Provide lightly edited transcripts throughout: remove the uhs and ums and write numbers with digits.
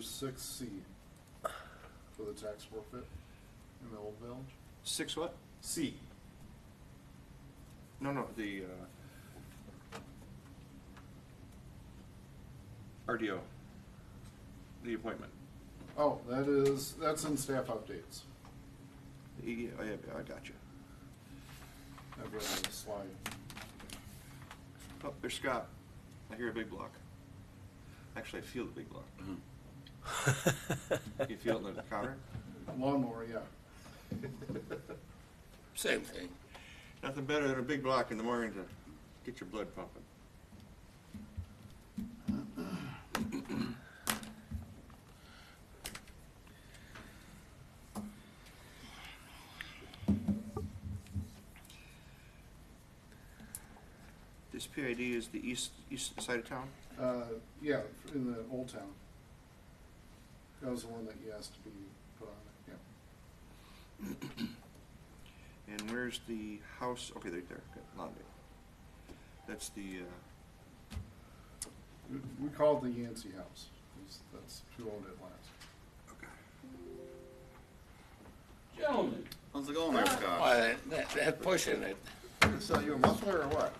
there's 6C for the tax forfeit in the old village. 6 what? C. No, the RDO, the appointment. Oh, that's in staff updates. I got you. I've read the slide. Oh, there's Scott. I hear a big block. Actually, I feel the big block. You feel it in the counter? Lawnmower, yeah. Same thing. Nothing better than a big block in the morning to get your blood pumping. This PID is the east side of town? Yeah, in the old town. That was the one that you asked to be put on it, yeah. And where's the house? Okay, right there, okay, Lawndale. That's the, We call it the Yancey House. That's who owned it last. okay. Gentlemen. How's it going there, Scott? Why, that pushing it. Sell you a muffler or what?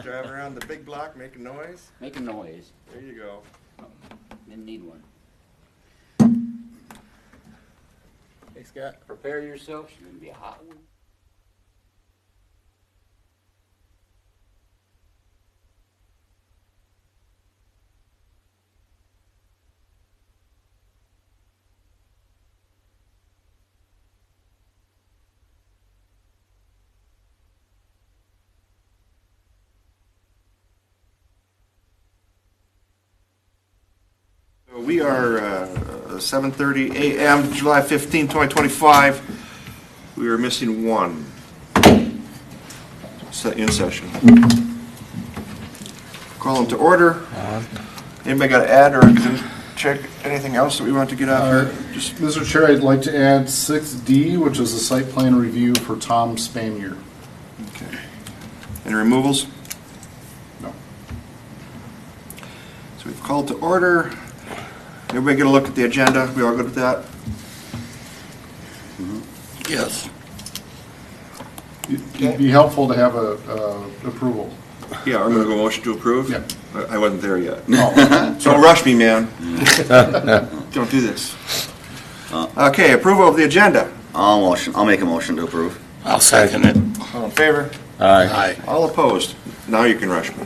Driving around the big block making noise? Make a noise. There you go. Didn't need one. Hey, Scott. Prepare yourself. It's gonna be a hot one. We are 7:30 a.m., July 15, 2025. We are missing one in session. Call them to order. Anybody got to add or check anything else that we want to get out here? Just Mr. Chair, I'd like to add 6D, which is a site plan review for Tom Spanier. okay. Any removals? No. So we've called to order. Everybody get a look at the agenda. We all good with that? Yes. It'd be helpful to have a approval. Yeah, I'm going to go motion to approve. Yeah. I wasn't there yet. Oh, Don't rush me, man. Don't do this. Okay, approval of the agenda. I'll make a motion to approve. I'll second it. All in favor? Aye. All opposed? Now you can rush me.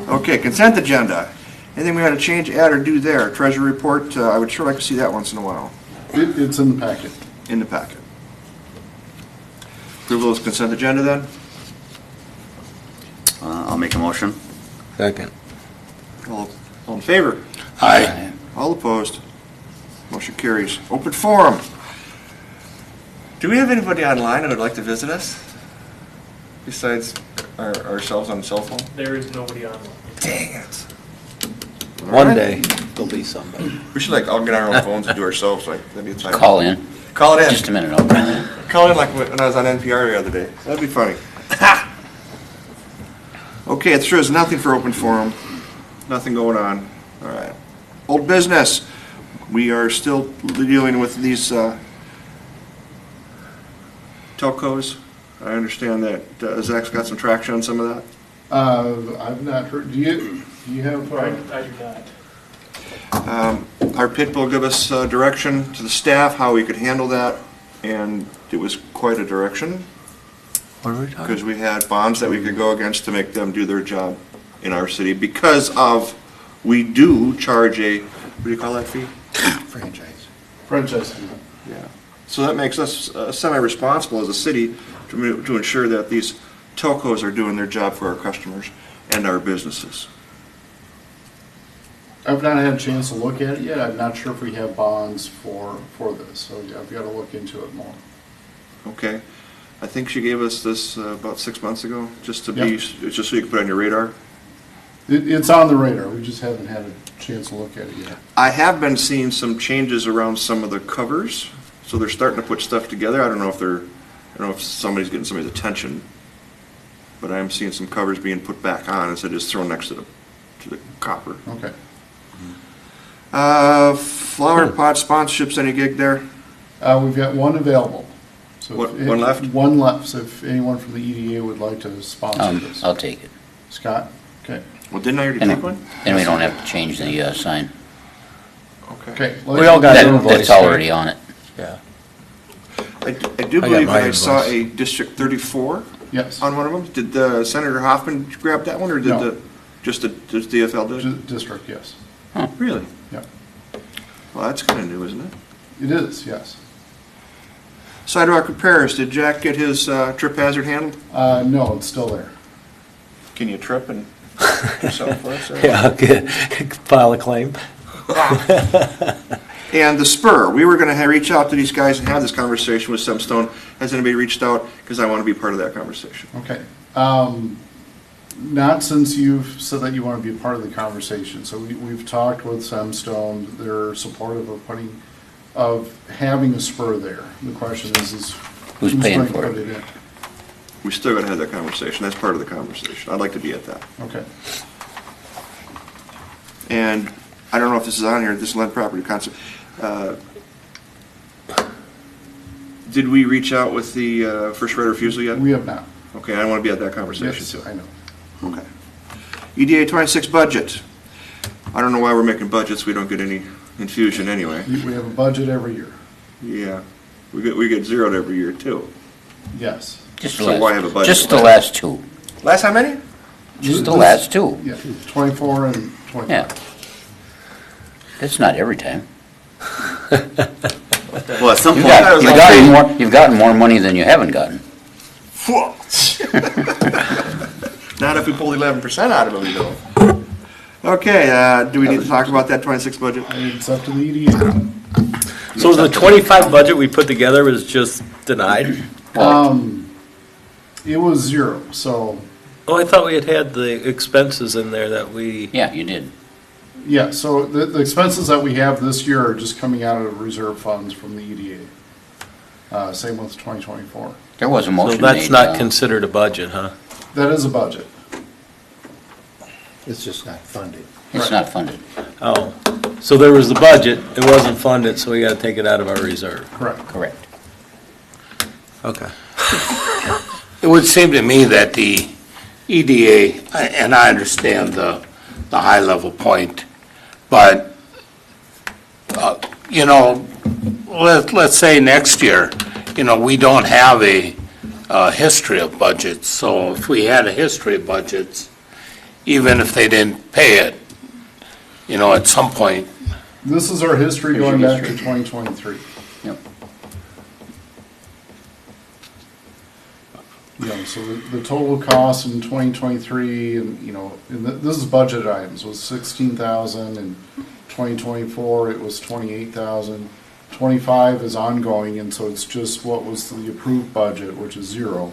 Okay, consent agenda. Anything we had to change, add, or do there? Treasury report, I would sure like to see that once in a while it's in the packet. in the packet. Approval of consent agenda then? I'll make a motion. Second. All in favor? Aye. All opposed? Motion carries. Open forum. Do we have anybody online who would like to visit us? Besides ourselves on the cell phone? There is nobody online. Dang it. One day, there'll be somebody. We should all get on our own phones and do ourselves, that'd be a time. Call in. Call it in. Just a minute, I'll bring it. Call in like when I was on NPR the other day. That'd be funny. Okay, it sure is nothing for open forum. Nothing going on. All right. Old business. We are still dealing with these telcos. I understand that Zach's got some traction on some of that. I've not heard, do you have? I do not. Our pit will give us direction to the staff how we could handle that, and it was quite a direction What are we talking? because we had bonds that we could go against to make them do their job in our city because of, we do charge a, what do you call that fee? Franchise fee. Yeah. So that makes us semi-responsible as a city to ensure that these telcos are doing their job for our customers and our businesses. I've not had a chance to look at it yet. I'm not sure if we have bonds for this, so yeah, I've got to look into it more. Okay. I think she gave us this about 6 months ago, just so you can put it on your radar. It's on the radar. We just haven't had a chance to look at it yet. I have been seeing some changes around some of the covers, so they're starting to put stuff together. I don't know if somebody's getting somebody's attention, but I am seeing some covers being put back on instead of just thrown next to the copper. Okay. Flower pot sponsorships, any gig there? We've got one available. So One left? One left, so if anyone from the EDA would like to sponsor this. I'll take it. Scott? Okay. Well, didn't I already And take one? then we don't have to change the sign. Okay. We all got That- invoiced, That's already on it. Yeah. I do got believe my that I saw invoice. a District 34 Yes. on one of them. Did Senator Hoffman grab that one, or did No. just DFL do it? District, yes. Really? Yeah. Well, that's kind of new, isn't it? It is, yes. Sidewalk repairs, did Jack get his trip hazard handled? No, it's still there. Can you trip and do something for us? Yeah, okay. File a claim. And the Spur, we were going to reach out to these guys and have this conversation with Semstone. Has anybody reached out? Because I want to be part of that conversation. Okay. Not since you've said that you want to be a part of the conversation. So we've talked with Semstone. They're supportive of having a spur there. The question is Who's paying going to for put it? it in? We still got to have that conversation. That's part of the conversation. I'd like to be at that. Okay. And I don't know if this is on here, this Lent property concept. Did we reach out with the first right of refusal yet? We have not. Okay, I want to be at that conversation Yes, too. I know. Okay. EDA 26 budget. I don't know why we're making budgets. We don't get any infusion anyway. We have a budget every year. Yeah. We get zeroed every year too. Yes. Just So the last, why have a budget? just the last two. Last how many? Just the This- last two. Yeah, 24 and 25. Yeah. That's not every time. Well, at some You've point, you've gotten more money than you haven't gotten. Not if we pull 11% out of it, we don't. Okay, do we need to talk about that 26 budget? It's up to the E EDA. So the 25 budget we put together was just denied? It was zero, so, Oh, I thought we had the expenses in there that we, Yeah, you did. yeah, so the expenses that we have this year are just coming out of reserve funds from the EDA. Same with 2024. There was a so motion that's made, not considered a budget, huh? That is a budget. It's just not funded. It's not funded. Oh, so there was the budget, it wasn't funded, so we gotta take it out of our reserve. Correct. Correct. Okay. It would seem to me that the EDA, and I understand the high-level point, but, let's say next year, we don't have a history of budgets, so if we had a history of budgets, even if they didn't pay it, at some point, This is our history Here's your going back to history. 2023. Yep. So the total cost in 2023, this is budget items, was 16,000. In 2024, it was 28,000. 25 is ongoing, and so it's just what was the approved budget, which is zero.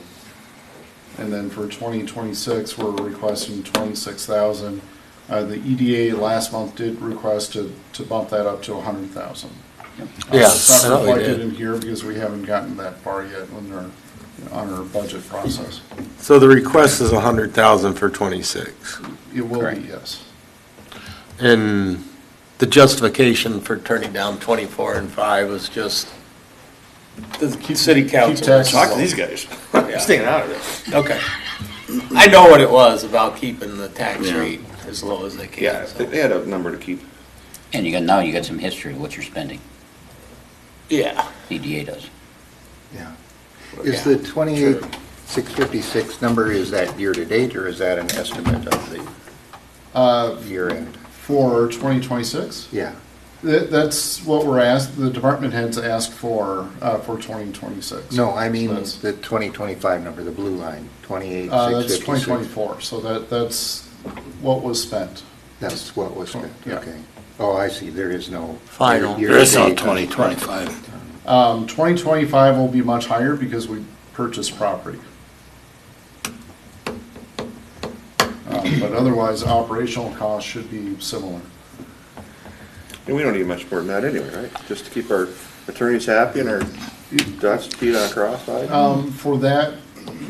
And then for 2026, we're requesting 26,000. The EDA last month did request to bump that up to 100,000. Yeah, It's I not know we reflected did. in here because we haven't gotten that far yet on our budget process. So the request is 100,000 for 26. It will Correct. be, yes. And the justification for turning down 24 and 5 was just the city council. taxes Talk to low. these guys. Yeah. Staying out of this. Okay. I know what it was about keeping the tax Yeah. rate as low as they can. Yeah, so. they had a number to keep. And now you got some history of what you're spending. Yeah. EDA does. yeah. Is the 28,656 number, is that year-to-date, or is that an estimate of the year-end? For 2026, Yeah. that's what we're asked, the department heads asked for 2026. No, I mean So that's- the 2025 number, the blue line, That's 28,656. 2024, so that's what was spent. That's what was spent, Yeah. okay. Oh, I see, there is no. Final. year- There is no year-to-date. 2025. 2025 will be much higher because we purchased property. But otherwise, operational costs should be similar. And we don't need much more than that anyway, right? Just to keep our attorneys happy and our dots T's on crossed eyes. For that,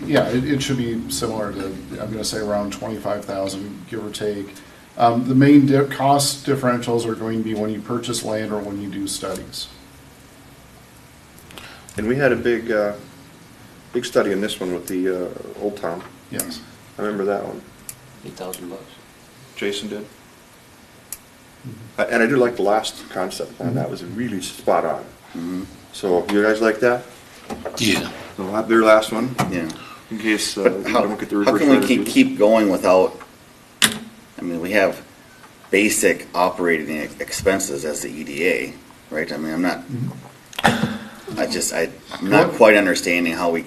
yeah, it should be similar to, I'm gonna say around 25,000, give or take. The main cost differentials are going to be when you purchase land or when you do studies. And we had a big study in this one with the Old Town. Yes. I remember that one. $8,000. Jason did. And I did like the last concept plan. That was really spot on. So you guys like that? Yeah. We'll have their last one Yeah. in case But we how don't get the how reverse can we attitudes. keep going without, I mean, we have basic operating expenses as the EDA, right? I mean, I'm not quite understanding how we,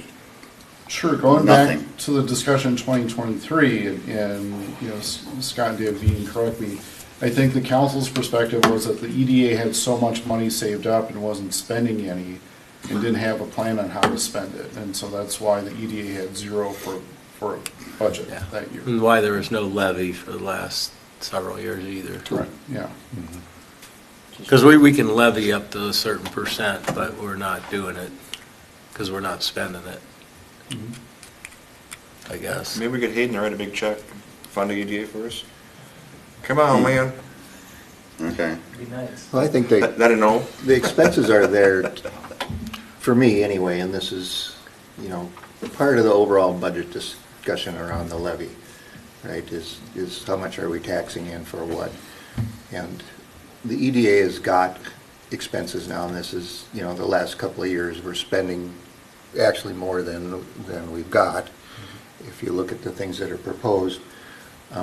Sure, going back Nothing. to the discussion in 2023, and you know, Scott and Davine, correct me, I think the council's perspective was that the EDA had so much money saved up and wasn't spending any, and didn't have a plan on how to spend it, and so that's why the EDA had zero for a budget Yeah. that year. And why there was no levy for the last several years either. Right, yeah. Because we can levy up to a certain percent, but we're not doing it, because we're not spending it, I guess. Maybe we get Hayden to write a big check, fund the EDA for us. Come on, man. okay. Well, I think That a no? the expenses are there, for me anyway, and this is, you know, part of the overall budget discussion around the levy, right, is how much are we taxing in for what? And the EDA has got expenses now, and this is, you know, the last couple of years, we're spending actually more than we've got, if you look at the things that are proposed.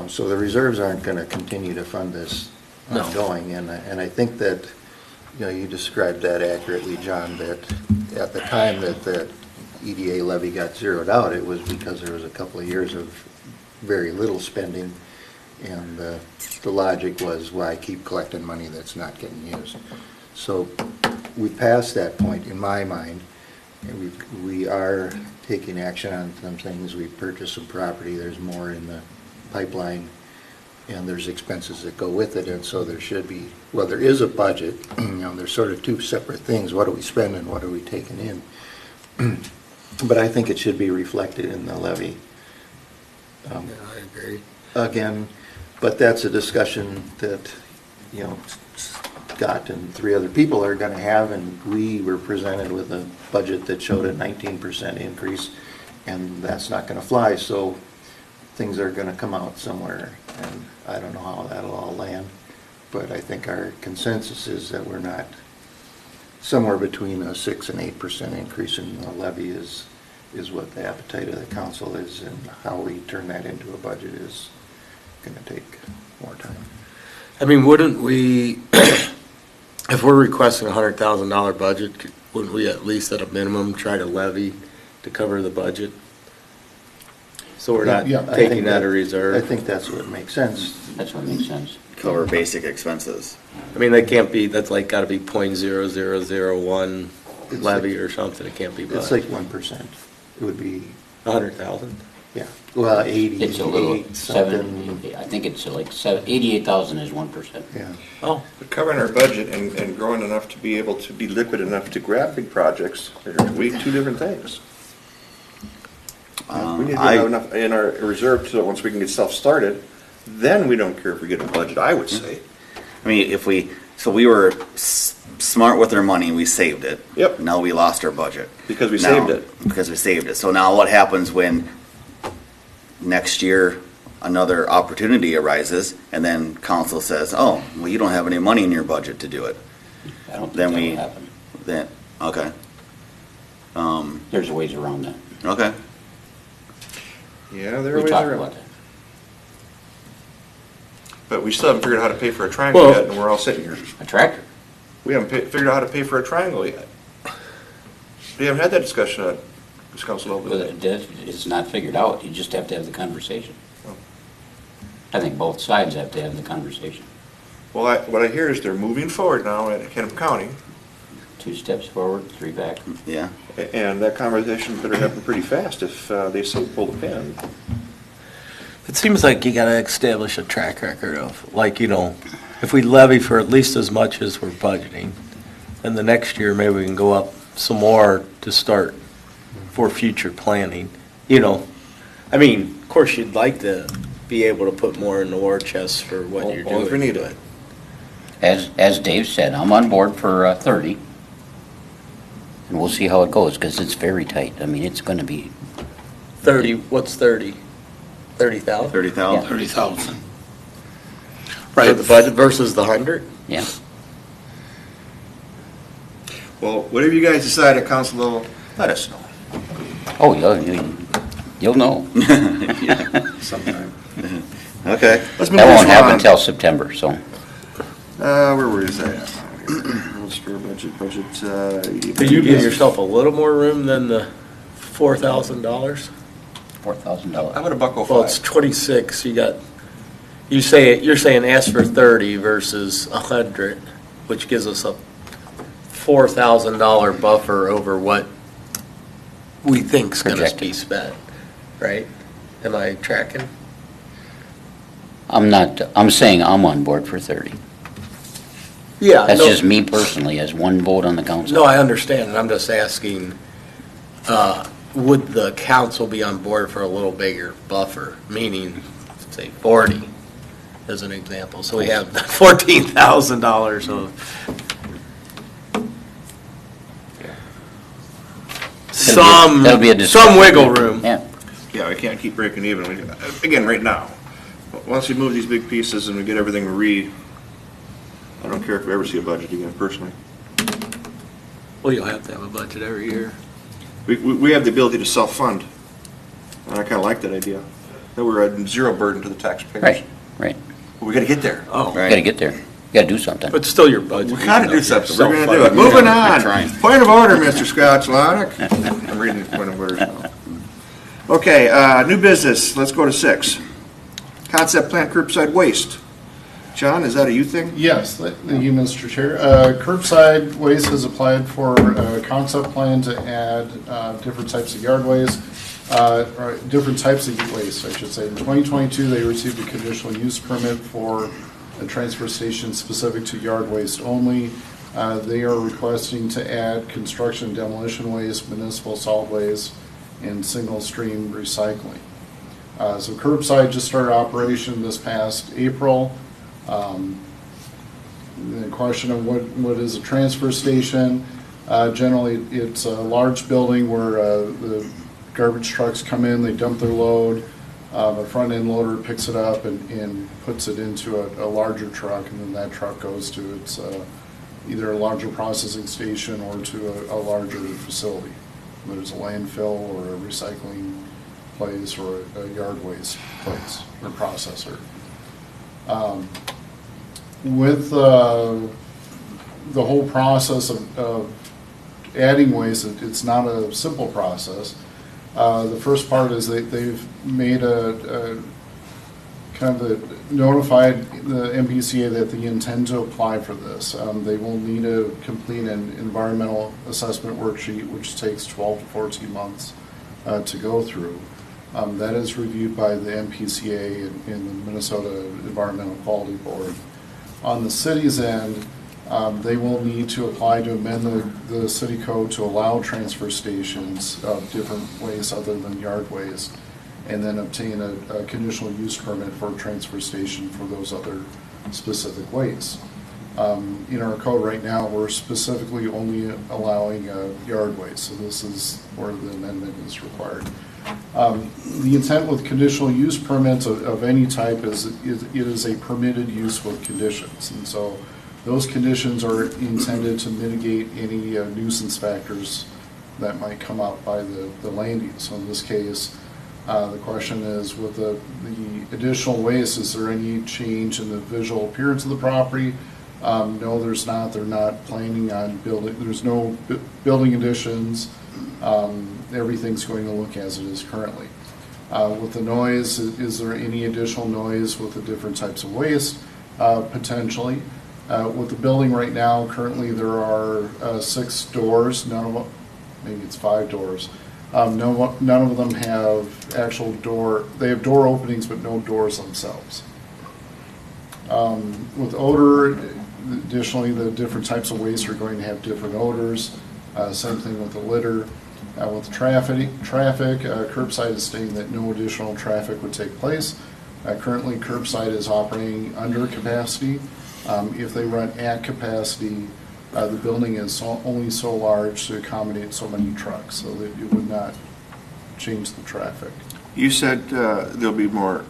So the reserves aren't going to continue to fund this No. ongoing, and I think that, you know, you described that accurately, John, that at the time that the EDA levy got zeroed out, it was because there was a couple of years of very little spending, and the logic was, why keep collecting money that's not getting used? So we passed that point, in my mind, and we are taking action on some things. We purchased some property, there's more in the pipeline, and there's expenses that go with it, and so there should be, well, there is a budget, you know, there's sort of two separate things, what are we spending, what are we taking in? But I think it should be reflected in the levy. Yeah, I agree. Again, but that's a discussion that, you know, Scott and three other people are gonna have, and we were presented with a budget that showed a 19% increase, and that's not gonna fly, so things are gonna come out somewhere, and I don't know how that'll all land, but I think our consensus is that we're not, somewhere between a 6 and 8% increase in the levy is what the appetite of the council is, and how we turn that into a budget is gonna take more time. I mean, wouldn't we, if we're requesting a $100,000 budget, wouldn't we at least at a minimum try to levy to cover the budget? So we're not Yeah, I taking think that a I reserve? think that's what makes sense. That's what makes sense. Cover basic expenses. I mean, that can't be, that's like gotta be .0001 levy or something, it can't be It's much. like 1%. It would be, 100,000? yeah, well, 80, It's a little, 8 something, I think it's like 88,000 is 1%. yeah. Oh, But covering our budget and growing enough to be able to be liquid enough to grab big projects are two different things. We need to have enough in our reserve so that once we can get self-started, then we don't care if we get a budget, I would say. I mean, so we were smart with our money, we saved it. Yep. Now we lost our budget. Because we Now- saved it. Because we saved it. So now what happens when next year another opportunity arises and then council says, oh, well, you don't have any money in your budget to do it? I don't Then think that'll we, happen. then, okay. There's ways around that. Okay. Yeah, there are We ways talked around. about that. But we still haven't figured out how to pay for a triangle Well- yet, and we're all sitting here. A tractor. We haven't figured out how to pay for a triangle yet. We haven't had that discussion at this council level. But it's not figured out, you just have to have the conversation. Oh. I think both sides have to have the conversation. Well, what I hear is they're moving forward now at Hennepin County, 2 steps forward, 3 back. Yeah. and that conversation better happen pretty fast if they so pull the pin. it seems like you gotta establish a track record of, like, you know, if we levy for at least as much as we're budgeting, then the next year maybe we can go up some more to start for future planning, you know. I mean, of course, you'd like to be able to put more in the war chest for what you're doing. If we need it. As Dave said, I'm on board for 30. And we'll see how it goes, because it's very tight. I mean, it's going to be, 30, what's 30? 30,000? 30,000. 30,000. For Right, the budget versus the 100? yeah. Well, whatever you guys decide at council level, let us know Oh, you'll know. sometime. Okay. Let's move That this won't happen on. until September, so. Where is that? Spur budget. Could you give yourself a little more room than the $4,000? $4,000. How about a buck Well, it's 26, you're saying ask for 30 versus 100, which gives us a $4,000 buffer over what we think's gonna Projected. be spent, right? Am I tracking? I'm saying I'm on board for 30. Yeah. That's just me personally, as one vote on the council. No, I understand, and I'm just asking, would the council be on board for a little bigger buffer, meaning, say, 40, as an example? So we have $14,000 of That'll be a discussion. some wiggle room. Yeah, Yeah, we can't keep breaking even. Again, right now, once we move these big pieces and we get everything I don't care if we ever see a budget again, personally. Well, you'll have to have a budget every year. We have the ability to self-fund, and I kind of like that idea, that we're at zero burden to the taxpayers. right. But we gotta get there. Oh, Right. Gotta get there. Gotta do something. but still your budget. We gotta do something. We're gonna do it. Self-funding. Moving Yeah, on. we're trying. Point of order, Mr. Scott Solonic. I'm reading the point of orders now. Okay, new business. Let's go to 6. Concept plan curbside waste. John, is that a you thing? Yes, thank you, Mr. Chair. Curbside Waste has applied for a concept plan to add different types of yard waste, or different types of waste, I should say. In 2022, they received a conditional use permit for a transfer station specific to yard waste only. They are requesting to add construction demolition waste, municipal solid waste, and single stream recycling. So Curbside just started operation this past April. The question of what is a transfer station, generally it's a large building where the garbage trucks come in, they dump their load, a front end loader picks it up and puts it into a larger truck, and then that truck goes to its either a larger processing station or to a larger facility. There's a landfill or a recycling place or a yard waste place or processor. With the whole process of adding waste, it's not a simple process. The first part is they've made a kind of notified the MPCA that they intend to apply for this. They will need to complete an environmental assessment worksheet, which takes 12 to 14 months to go through. That is reviewed by the MPCA and the Minnesota Environmental Quality Board. On the city's end, they will need to apply to amend the city code to allow transfer stations of different waste other than yard waste, and then obtain a conditional use permit for a transfer station for those other specific wastes. In our code right now, we're specifically only allowing yard waste, so this is where the amendment is required. The intent with conditional use permits of any type is it is a permitted use with conditions, and so those conditions are intended to mitigate any nuisance factors that might come up by the land use. So in this case, the question is, with the additional waste, is there any change in the visual appearance of the property? No, there's not. They're not planning on building. There's no building additions. Everything's going to look as it is currently. With the noise, is there any additional noise with the different types of waste? Potentially. With the building right now, currently there are 6 doors. None of them, maybe it's 5 doors. None of them have actual door. They have door openings, but no doors themselves. With odor, additionally, the different types of waste are going to have different odors. Same thing with the litter. With traffic, Curbside is stating that no additional traffic would take place. Currently, Curbside is operating under capacity. If they run at capacity, the building is only so large to accommodate so many trucks, so that it would not change the traffic. You said there'll be more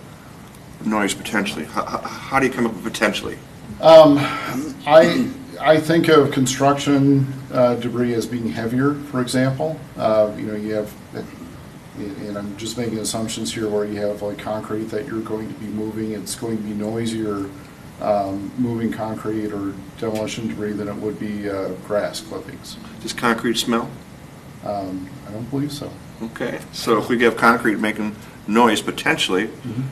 noise potentially. How do you come up with potentially? I think of construction debris as being heavier, for example. You have, and I'm just making assumptions here, where you have like concrete that you're going to be moving. It's going to be noisier moving concrete or demolition debris than it would be grass clippings. Does concrete smell? I don't believe so. Okay, so if we have concrete making noise potentially, you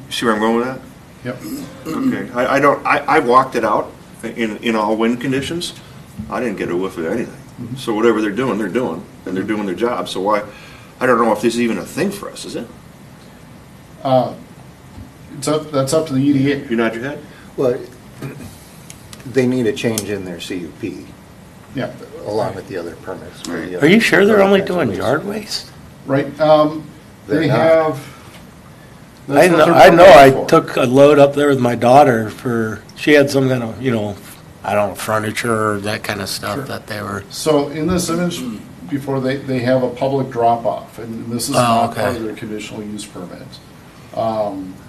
see where I'm going with that? Yep. Okay, I walked it out in all wind conditions. I didn't get a whiff of anything. So whatever they're doing, and they're doing their job. So why, I don't know if this is even a thing for us, is it? That's up to the EDA. You nod your head? Well, they need a change in their CUP, Yeah, along with the other permits. for the Are you sure they're other only kinds of doing waste. yard waste? right. They're They not. have. I that's what know, they're I know, permitted I for. took a load up there with my daughter she had some kind of, I don't know, furniture or that kind of stuff Sure. that they were, So in this image, before they have a public drop-off, and this is not okay. part of their conditional use permit,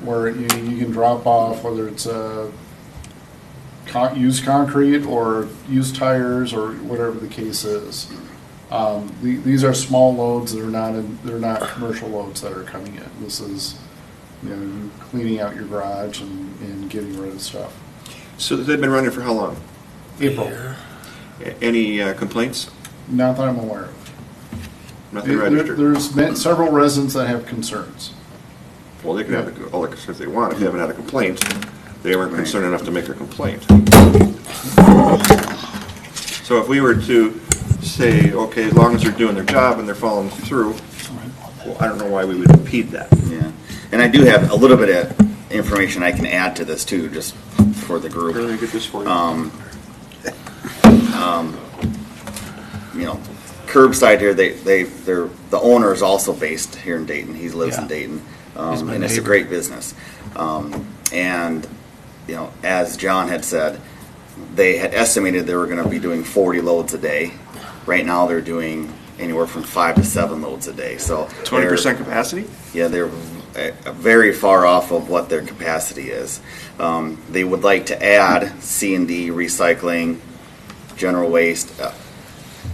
where you can drop off, whether it's used concrete or used tires or whatever the case is. These are small loads. They're not commercial loads that are coming in. This is, you cleaning out your garage and getting rid of stuff. So they've been running for how long? April, Any complaints? not that I'm aware of. Nothing registered? There's been several residents that have concerns. Well, they can have all the concerns they want. If they haven't had a complaint, they weren't concerned enough to make a complaint. So if we were to say, okay, as long as they're doing their job and they're following through, well, I don't know why we would impede that. Yeah, and I do have a little bit of information I can add to this too, just for the group. Let me get this for you. Curbside here, they're the owner is also based here in Dayton. He lives in Yeah. Dayton, He's my and it's a neighbor. great business. And as John had said, they had estimated they were going to be doing 40 loads a day. Right now, they're doing anywhere from 5 to 7 loads a day. So 20% capacity? yeah, they're very far off of what their capacity is. They would like to add C&D, recycling, general waste,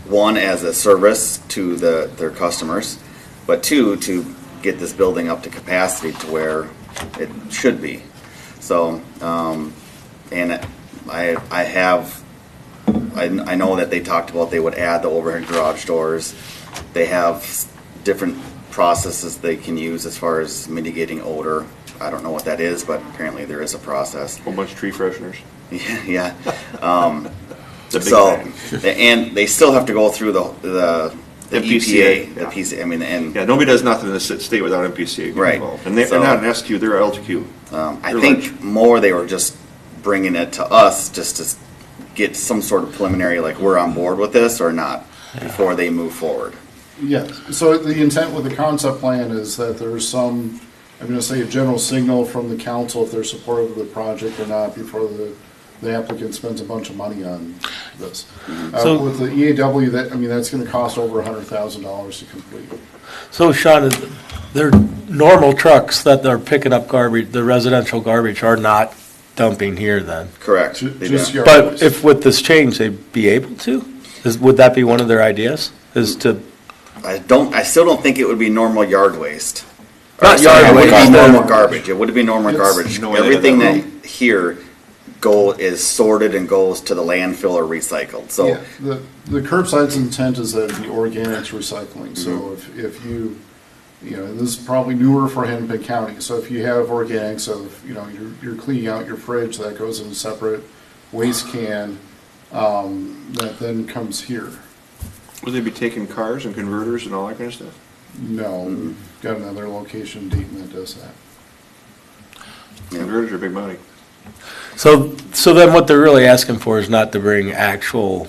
one, as a service to their customers, but two, to get this building up to capacity to where it should be. So, and I know that they talked about they would add the overhead garage doors. They have different processes they can use as far as mitigating odor. I don't know what that is, but apparently there is a process. Whole bunch of tree fresheners. Yeah. The big So, thing. and they still have to go through the MPCA, EPA, the yeah. PC, I mean, and Yeah, nobody does nothing in this state without MPCA getting Right. involved. And they're So- not an SQ, they're a LTQ. I They're think large. more they were just bringing it to us just to get some sort of preliminary, like we're on board with this or not, before they move forward. Yes, so the intent with the concept plan is that there's some, I'm gonna say a general signal from the council if they're supportive of the project or not before the applicant spends a bunch of money on this. So- With the EAW, that's gonna cost over $100,000 to complete. So Sean, they're normal trucks that they're picking up garbage, the residential garbage are not dumping here then? Correct. Ju- They just do. yard But waste. if with this change, they'd be able to? Would that be one of their ideas, is to, I still don't think it would be normal yard waste. Not Or, sorry, yard it would waste, be but- normal garbage. It would be normal It's- garbage. No way they Everything have that here is sorted and goes to the landfill or recycled, so. Yeah, the curbside's intent is that it be organics recycling, so Mm-hmm. if you, this is probably newer for Hennepin County, so if you have organics of, you're cleaning out your fridge, that goes in a separate waste can, that then comes here. Would they be taking cars and converters and all that kind of stuff? No, we've got another location in Dayton that does that. Yeah. Converters are big money. so then what they're really asking for is not to bring actual,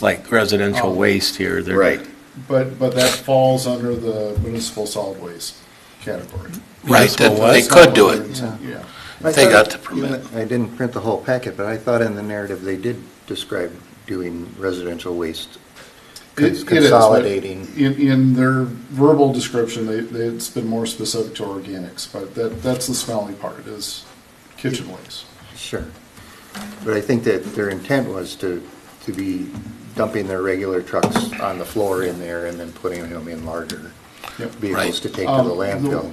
like residential Oh. waste here? They're- Right. But that falls under the municipal solid waste category. Right, Municipal that what? they That's not could do what it. they're intent- Yeah. They got the permit. I didn't print the whole packet, but I thought in the narrative they did describe doing residential waste, It is, but consolidating. In their verbal description, it's been more specific to organics, but that's the smelly part, is kitchen waste. Sure. But I think that their intent was to be dumping their regular trucks on the floor in there and then putting them in larger Yep. vehicles to take to the landfill.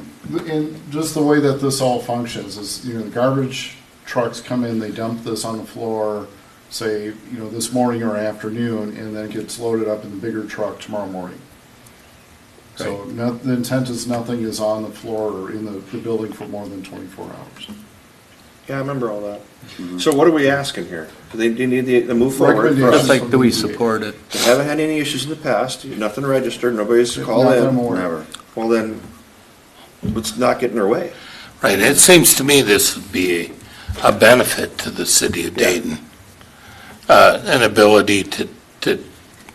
And just the way that this all functions is, the garbage trucks come in, they dump this on the floor, say, this morning or afternoon, and then it gets loaded up in the bigger truck tomorrow morning. So the intent is nothing is on the floor or in the building for more than 24 hours. Yeah, I remember all that. So what are we asking here? Do they need to move forward? Recommendations. Just like, do we support it? They haven't had any issues in the past, nothing registered, nobody's called Not that I'm in. aware Never. of. Well, then, let's not get in their way. Right, it seems to me this would be a benefit to the city of Dayton. An ability to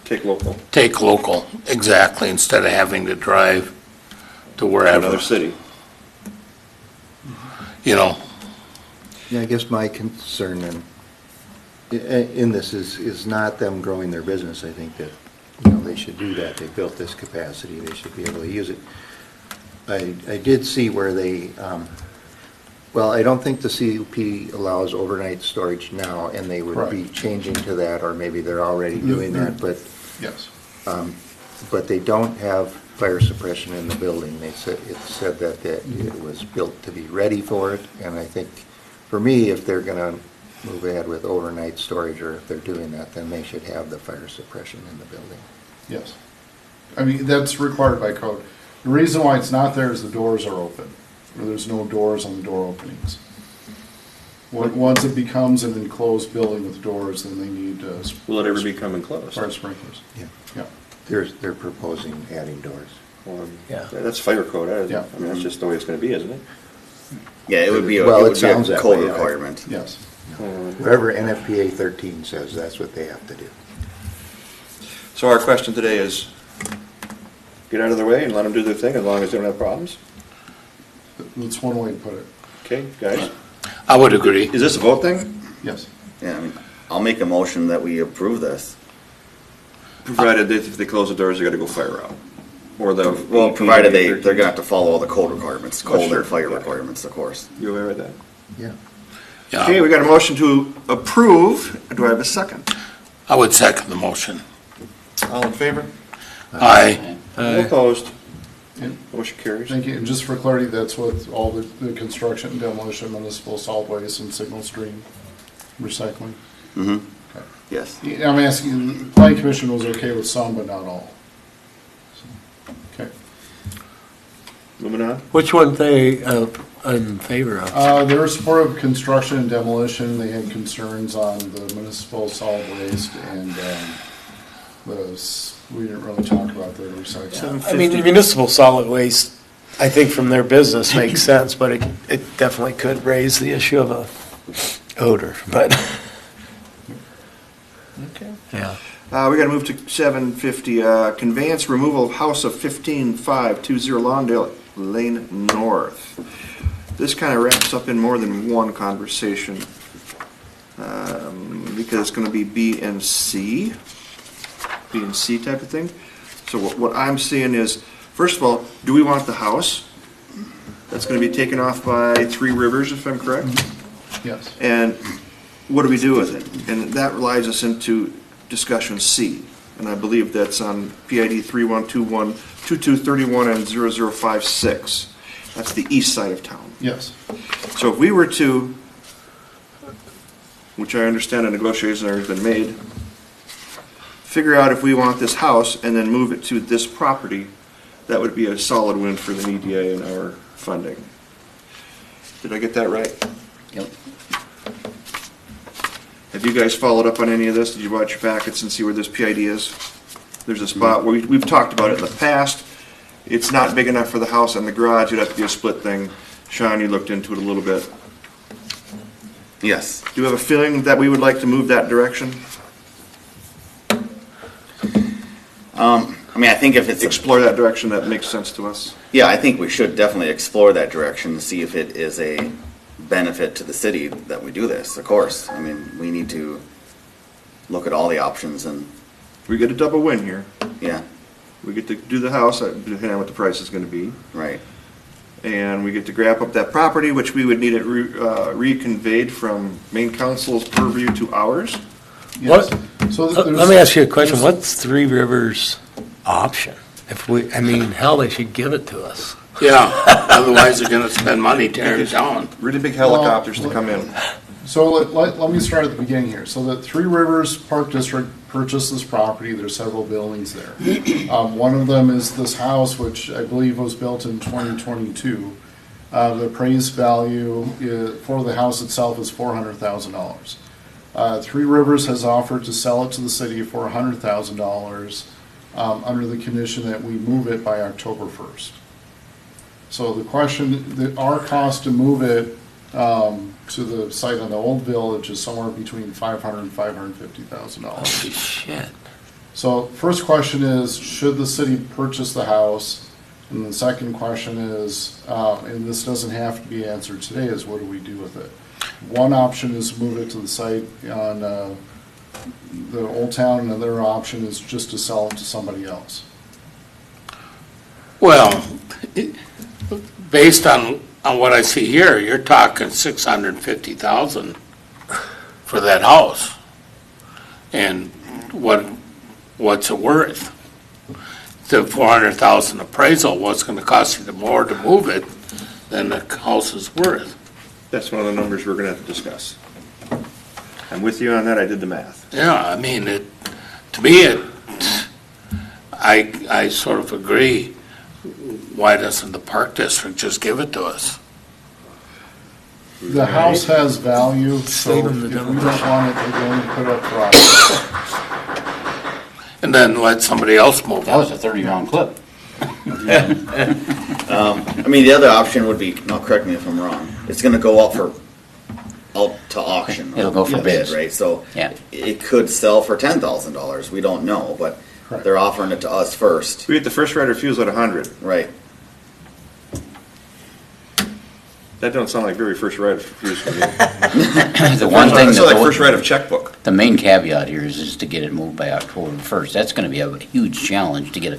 Take local, take local, exactly, instead of having to drive to wherever, another city. you know. Yeah, I guess my concern in this is not them growing their business. I think that, they should do that. They built this capacity, they should be able to use it. I did see where they, well, I don't think the CUP allows overnight storage now, and they would be Correct. changing to that, or maybe they're already doing that, Yes. but they don't have fire suppression in the building. It said that it was built to be ready for it, and I think, for me, if they're gonna move ahead with overnight storage, or if they're doing that, then they should have the fire suppression in the building. Yes. I mean, that's required by code. The reason why it's not there is the doors are open, or there's no doors on the door openings. Once it becomes an enclosed building with doors, then they need Will it ever become enclosed? fire sprinklers. Yeah. Yeah. They're proposing adding doors. Well, Yeah. That's fire code, Yeah. I mean, that's just the way it's gonna be, isn't it? Yeah, it would be Well, it it would be sounds a that code way, yeah. requirement. Yes. Wherever NFPA 13 says, that's what they have to do. So our question today is, get out of their way and let them do their thing as long as they don't have problems? That's one way to put it. Okay, guys? I would agree. Is this a vote thing? Yes. Yeah, I mean, I'll make a motion that we approve this. Provided that if they close the doors, they gotta go fire out. Or the. Well, provided they're gonna have to follow all the code requirements, Oh, code sure, and fire yeah. requirements, of course. You aware of that? Yeah. Okay, Yeah, we got a motion to approve. Do I have a second? I would second the motion. All in favor? Aye. All opposed? Yeah. Motion carries. Thank you. And just for clarity, that's with all the construction, demolition, municipal solid waste, and signal stream recycling. Mm-hmm. Okay. Yes. Yeah, I'm asking, the planning commission was okay with some, but not all. So, okay. Moving on. Which one they in favor of? They were supportive of construction and demolition. They had concerns on the municipal solid waste and we didn't really talk about the recycling. I mean, municipal solid waste, I think from their business makes sense, but it definitely could raise the issue of a odor, but. Okay. Yeah. We gotta move to 750, conveyance removal of house of 15520 Lawndale Lane North. This kind of wraps up in more than one conversation, because it's gonna be B and C type of thing. So what I'm seeing is, first of all, do we want the house? That's gonna be taken off by Three Rivers, if I'm correct? Yes. And what do we do with it? And that relies us into discussion C. And I believe that's on PID 3121, 2231, and 0056. That's the east side of town. Yes. So if we were to, which I understand a negotiation has been made, figure out if we want this house and then move it to this property, that would be a solid win for the EDA and our funding. Did I get that right? Yep. Have you guys followed up on any of this? Did you watch your packets and see where this PID is? There's a spot where we've talked about it in the past. It's not big enough for the house and the garage. It'd have to be a split thing. Sean, you looked into it a little bit. Yes. Do you have a feeling that we would like to move that direction? I mean, I think if it's Explore that direction, that makes sense to us. yeah, I think we should definitely explore that direction to see if it is a benefit to the city that we do this, of course. I mean, we need to look at all the options and, We get a double win here. yeah, We get to do the house, depending on what the price is gonna be. right. And we get to grab up that property, which we would need it reconveyed from main council's purview to ours. Yes. So Let there's- me ask you a question. What's Three Rivers' option? If we, I mean, hell, they should give it to us. Yeah, otherwise they're gonna spend money tearing it down. Really big helicopters to come in. So let me start at the beginning here. So the Three Rivers Park District purchased this property. There's several buildings there. One of them is this house, which I believe was built in 2022. The appraised value for the house itself is $400,000. Three Rivers has offered to sell it to the city for $100,000 under the condition that we move it by October 1st. So the question, our cost to move it to the site on the old village is somewhere between $500,000 and $550,000. Holy shit. So first question is, should the city purchase the house? And the second question is, and this doesn't have to be answered today, is what do we do with it? One option is move it to the site on the Old Town, and another option is just to sell it to somebody else. Well, based on what I see here, you're talking 650,000 for that house. And what's it worth? The 400,000 appraisal, what's gonna cost you more to move it than the house is worth? That's one of the numbers we're gonna have to discuss. I'm with you on that, I did the math. Yeah, I mean, to me, I sort of agree. Why doesn't the Park District just give it to us? The house has value, so Save if them we the don't demolition. want it, they're going to put up for auction. And then let somebody else move That was it. a 30-round clip. I mean, the other option would be, now correct me if I'm wrong, it's gonna go out to auction. It'll go for Bid, bids. Right, so Yeah. it could sell for $10,000, we don't know, but Correct. they're offering it to us first, We get the first right of refusal at 100. right? That don't sound like very first right of refusal. The one thing, That sounds like first that right of checkbook. the main caveat here is to get it moved by October 1st. That's gonna be a huge challenge to get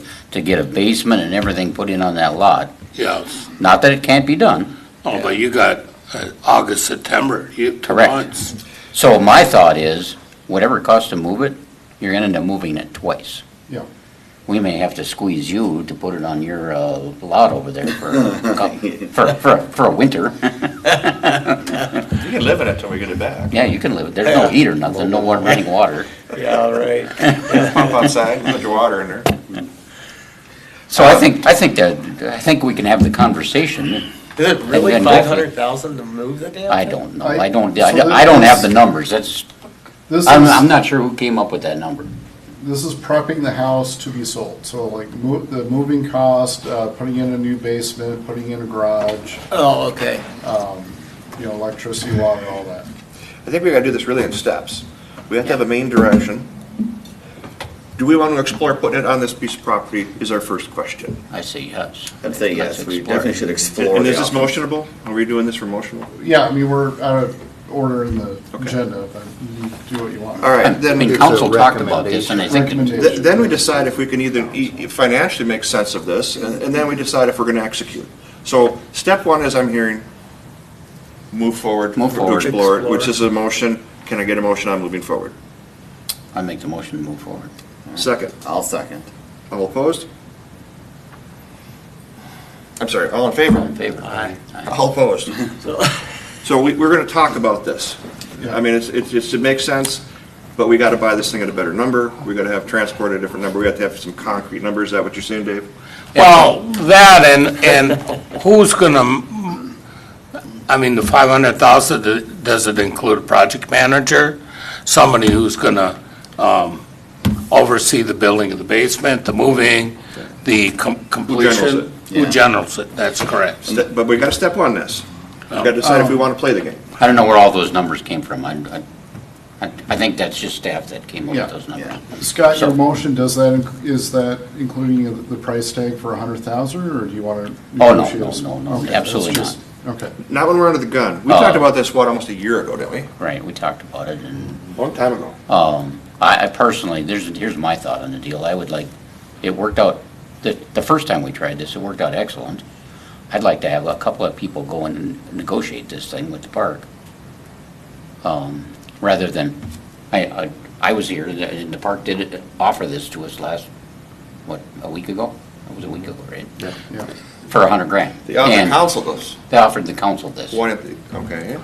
a basement and everything put in on that lot. Yes. Not that it can't be done. Oh, but you got August, September, you have 2 Correct. months. So my thought is, whatever it costs to move it, you're gonna end up moving it twice. Yeah. We may have to squeeze you to put it on your lot over there for a winter. You can live in it till we get it back. Yeah, you can live it. There's no heater, nothing, no running water. Yeah, right. Pump outside, put your water in there. So I think we can have the conversation. Good, really? And then go for it. 500,000 to move the damn thing? I don't know. I- I don't so have the numbers. That's, This I'm is, not sure who came up with that number. this is prepping the house to be sold. So like the moving cost, putting in a new basement, putting in a garage, Oh, okay. electricity, water, all that. I think we gotta do this really in steps. We have to have a main direction. Do we want to explore putting it on this piece of property is our first question. I say yes. I'd say Let's yes, we explore. definitely should explore. And the is this options. motionable? Are we doing this for motionable? Yeah, I mean, we're out of order in the Okay. agenda, but you can do what you want. All right, I then, mean, it's council a talked about this, and I think, Recommendation. then we decide if we can either financially make sense of this, and then we decide if we're gonna execute. So, step one, as I'm hearing, move forward. Move forward. To explore it, which is a motion. Can I get a motion on moving forward? I make the motion to move forward. Second. I'll second. All opposed? I'm sorry, all in favor? All in favor? Aye. All opposed? So we're gonna talk about this. I mean, it makes sense, but we gotta buy this thing at a better number. We gotta have transport at a different number. We have to have some concrete numbers. Is that what you're saying, Dave? Well, that and who's gonna, I mean, the 500,000, does it include a project manager? Somebody who's gonna oversee the building of the basement, the moving, the completion? Who generals it, that's correct. But we gotta step on this. We gotta decide if we wanna play the game. I don't know where all those numbers came from. I think that's just staff that came up Yeah. with those numbers. Scott, your So- motion, is that including the price tag for 100,000, or do you want to Oh, negotiate? no, Okay, that's absolutely just- Okay. Not when we're under the gun. We Oh. talked about this, what, almost a year ago, didn't we? Right, we talked about it, and, Long time ago. I personally, here's my thought on the deal. I would like, it worked out, the first time we tried this, it worked out excellent. I'd like to have a couple of people go in and negotiate this thing with the park. Rather than, I was here, and the park did offer this to us last, what, a week ago? It was a week ago, right? Yeah. For $100,000. The other And council does. They offered the council this. One of the, okay.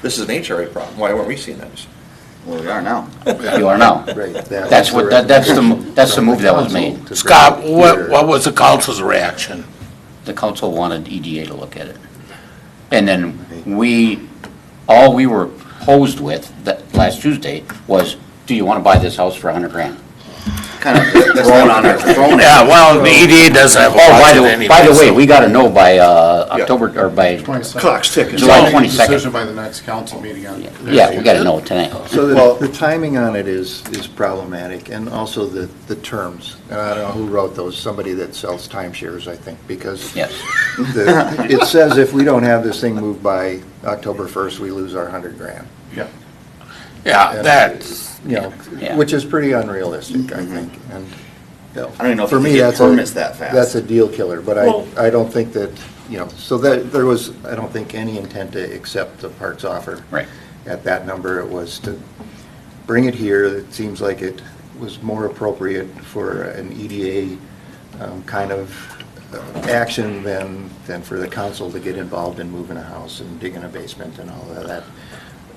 This is an HRA problem. Why weren't we seeing this? Well, we are now. You are now. Right. That's what, that's the move that was made. Scott, what was the council's reaction? The council wanted EDA to look at it. And then all we were posed with that last Tuesday was, do you want to buy this house for $100,000? Kind of thrown on our, thrown Yeah, at. well, the EDA doesn't have a Oh, budget by the way, anyway. we got to know by October, or by, 22nd. Clock's ticking. July So, 22nd. Decision by the next council meeting on. yeah, we got to know it tonight. So Well- the timing on it is problematic, and also the terms. And I don't know who wrote those, somebody that sells timeshares, I think, because Yes. it says if we don't have this thing moved by October 1st, we lose our $100,000. Yeah. Yeah, that's, You know, Yeah. which is pretty unrealistic, I think, and. You know, I don't even know if for you me, can get that's permits that fast. That's a deal killer, but Well- I don't think that, you know, so that, there was, I don't think any intent to accept the park's offer. Right. At that number, it was to bring it here. It seems like it was more appropriate for an EDA kind of action than for the council to get involved in moving a house and digging a basement and all of that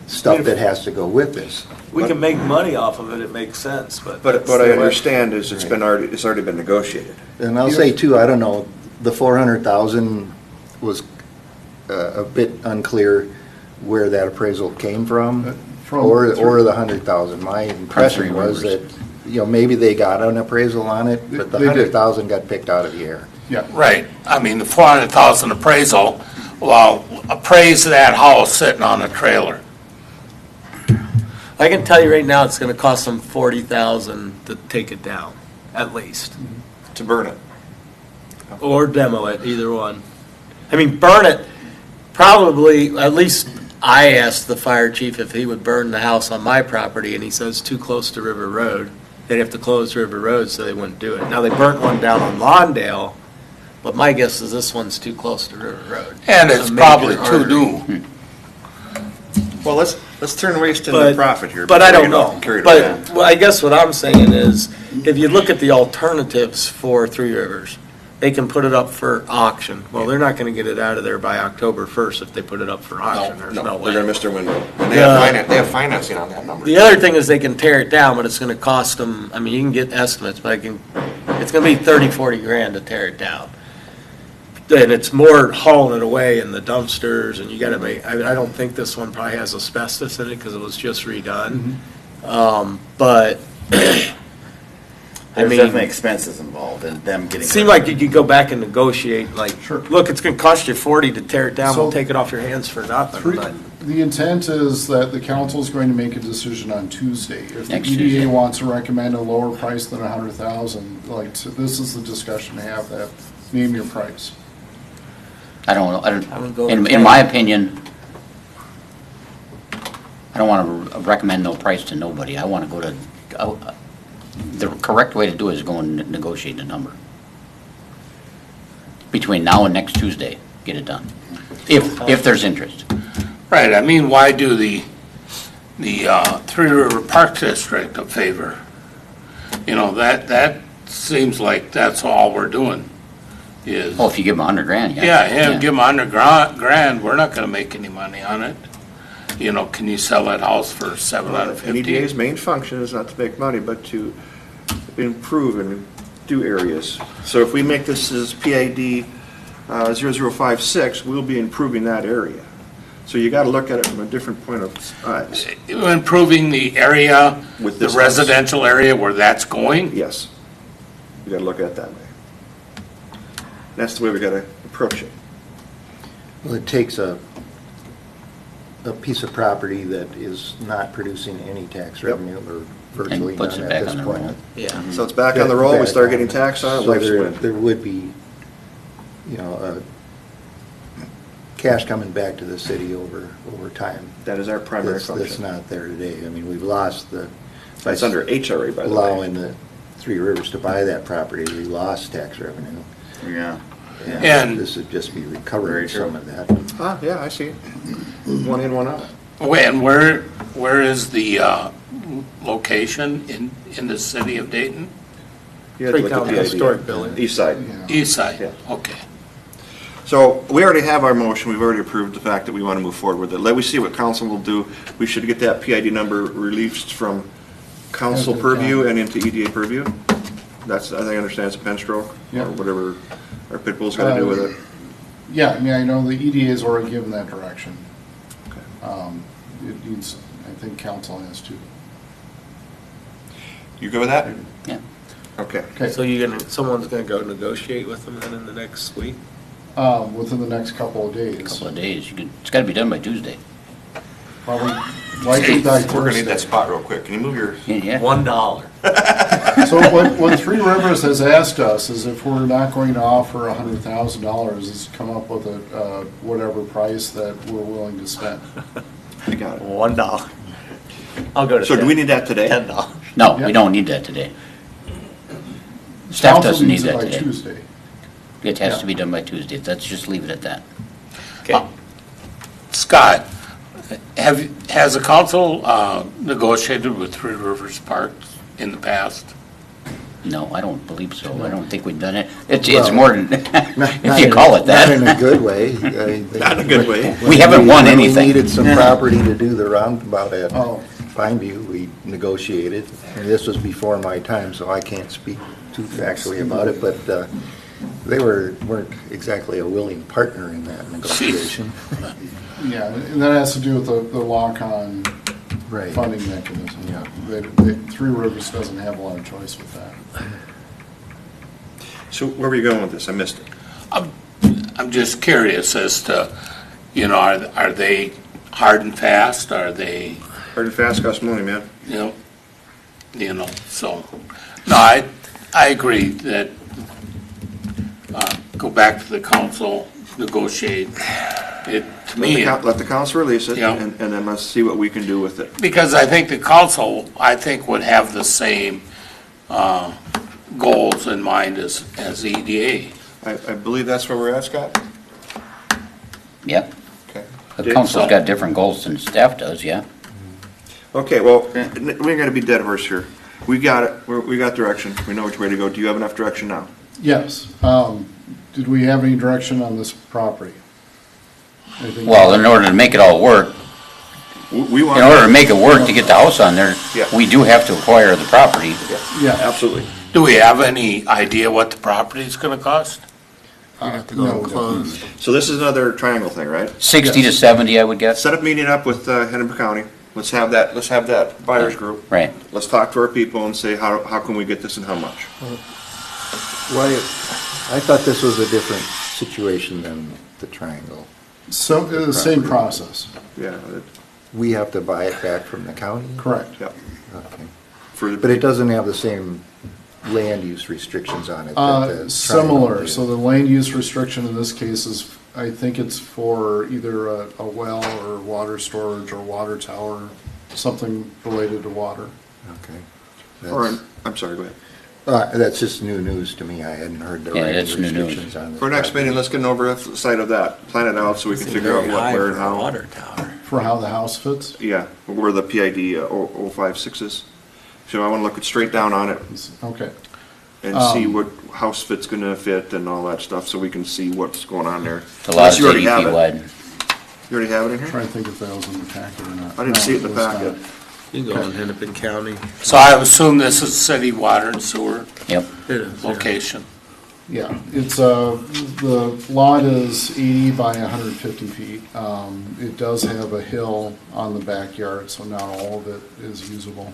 stuff that has to go with this. We can make money off of it, it makes sense, but. But what I understand is it's already been negotiated. And I'll say too, I don't know, the 400,000 was a bit unclear where that appraisal came from, or the 100,000. My impression was that, you know, maybe they got an appraisal on it, but the They did. 100,000 got picked out of the air. Yeah. right. I mean, the 400,000 appraisal, well, appraise that house sitting on a trailer. I can tell you right now, it's gonna cost them 40,000 to take it down, at least. To burn it. Or demo it, either one. I mean, burn it, probably, at least I asked the fire chief if he would burn the house on my property, and he says too close to River Road. They'd have to close River Road, so they wouldn't do it. Now, they burnt one down on Lawndale, but my guess is this one's too close to River Road. And it's A major probably too artery. new. Well, let's turn waste into But- profit here. But I before don't we get know. carried away. But, well, I guess what I'm saying is, if you look at the alternatives for Three Rivers, they can put it up for auction. Well, they're not gonna get it out of there by October 1st if they put it up for auction. There's no No, way. they're gonna miss their window. And Yeah. they have financing on that number. The other thing is they can tear it down, but it's gonna cost them, I mean, you can get estimates, but it's gonna be 30, 40 grand to tear it down. And it's more hauling it away in the dumpsters, and you gotta make, I don't think this one probably has asbestos in it, because it was just redone. But, I There's mean, definitely expenses involved in them getting. it seemed like you could go back and negotiate, like, Sure. look, it's gonna cost you 40 to tear it down, we'll So- take it off your hands for nothing, Three- but. The intent is that the council is going to make a decision on Tuesday. If the Next EDA Tuesday. wants to recommend a lower price than 100,000, like, so this is the discussion to have, that, name your price. I don't know, I would go in with my opinion, I don't want to recommend no price to nobody. I want to go to, the correct way to do it is go and negotiate a number. Between now and next Tuesday, get it done. If there's interest. Right, I mean, why do the Three River Park District a favor? You know, that seems like that's all we're doing, is, Oh, if you give them $100,000, yeah, give them $100,000, we're not gonna make any money on it. You know, can you sell that house for And $750? EDA's main function is not to make money, but to improve and do areas. So if we make this as PID 0056, we'll be improving that area. So you gotta look at it from a different point of eyes. Improving the area, With the this house. residential area where that's going? Yes. You gotta look at it that way. That's the way we gotta approach it. Well, it takes a piece of property that is not producing any tax revenue or virtually And puts none it at back this on the point. roll. Yeah. So it's back on the roll, we start getting taxed on it, So life's there- win. There would be, you know, cash coming back to the city over time. That is our primary That's function. not there today. I mean, we've lost the. That's under HRA, by the way. Allowing the Three Rivers to buy that property, we lost tax revenue. Yeah. And- This would just be Very recovering true. some of that. Ah, yeah, I see. One in, one out. And where is the location in the city of Dayton? You had to Three look at County the idea. Historic Building. East side. Yeah. East side? Yeah. Okay. So we already have our motion, we've already approved the fact that we want to move forward with it. Let me see what council will do. We should get that PID number released from council Yeah, purview and into EDA purview. That's, I think I understand it's a pen stroke, Yeah. or whatever our pit bull's gonna do with it. Yeah, I mean, I know the EDA's already given that direction. Okay. It needs, I think council has to. You good with that? Yeah. Okay. Okay, So someone's gonna go negotiate with them then in the next week? within the next couple of days. Couple of days. It's gotta be done by Tuesday. Probably likely by We're gonna need that Thursday. spot real quick. Can you move your, Yeah. $1. So what Three Rivers has asked us is if we're not going to offer $100,000, is come up with a whatever price that we're willing to spend. I got it. $1. I'll go to So do we need that today? $10. No, Yeah. we don't need that today. Staff Council doesn't need needs it that by today. Tuesday. It has Yeah. to be done by Tuesday. Let's just leave it at that. Okay. Scott, has the council negotiated with Three Rivers Parks in the past? No, I don't believe so. I don't think we've done it. It's Well, more than, Not if you in- call it Not in that. a good way. I mean, Not in a good way. when We haven't won when anything. We needed some property to do the roundabout at Oh. Pineview, we negotiated. And this was before my time, so I can't speak too factually about it, but they weren't exactly a willing partner in that negotiation. Yeah, and that has to do with the lock-on Right. funding mechanism. Yeah. Three Rivers doesn't have a lot of choice with that. So where were you going with this? I missed it. I'm just curious as to, are they hard and fast? Are they, Hard and fast costs money, man. so, no, I agree that, go back to the council, negotiate it, to me. Let the council release it, Yeah. and then let's see what we can do with it. Because I think the council, would have the same goals in mind as EDA. I believe that's where we're at, Scott? Yep. Okay. The Dave? council's got different goals than staff does, yeah. Okay, well, we're gonna be dead horse here. We got it, we got direction, we know which way to go. Do you have enough direction now? Yes. Did we have any direction on this property? Anything- Well, in order to make it all work, We want. in order to make it work to get the house on there, Yeah. we do have to acquire the property. Yeah. Absolutely. Do we have any idea what the property is gonna cost? No, we don't. So this is another triangle thing, right? 60 to 70, I would guess. Set up meeting up with Hennepin County. Let's have that buyers group. Right. Let's talk to our people and say, how can we get this and how much? Why, I thought this was a different situation than the triangle. So, the same process, Yeah, We have to buy it back from the county? correct. yeah. Okay. For But it doesn't have the same land use restrictions on it that the triangle Similar, did. so the land use restriction in this case is, I think it's for either a well or water storage or water tower, something related to water. Okay. Or, That's- I'm sorry, go ahead. That's just new news to me. I hadn't heard the Yeah, land that's new news. restrictions on this. For next meeting, let's get an oversight of that. Plan it out so we can figure out what, where, and how. Water tower. For how the house fits? Yeah, where the PID 056 is. So I want to look it straight down on it Okay. and see what house fit's gonna fit and all that stuff, so we can see what's going on there. The Unless lot's you already 80 have feet it. wide. You already have it in here? Trying to think if that was in the packet or not. I didn't see it in the No, was packet. not. You can go in Hennepin County. So I assume this is city water and sewer Yep. It is, yeah. location. Yeah, it's, the lot is 80 by 150 feet. It does have a hill on the backyard, so not all of it is usable.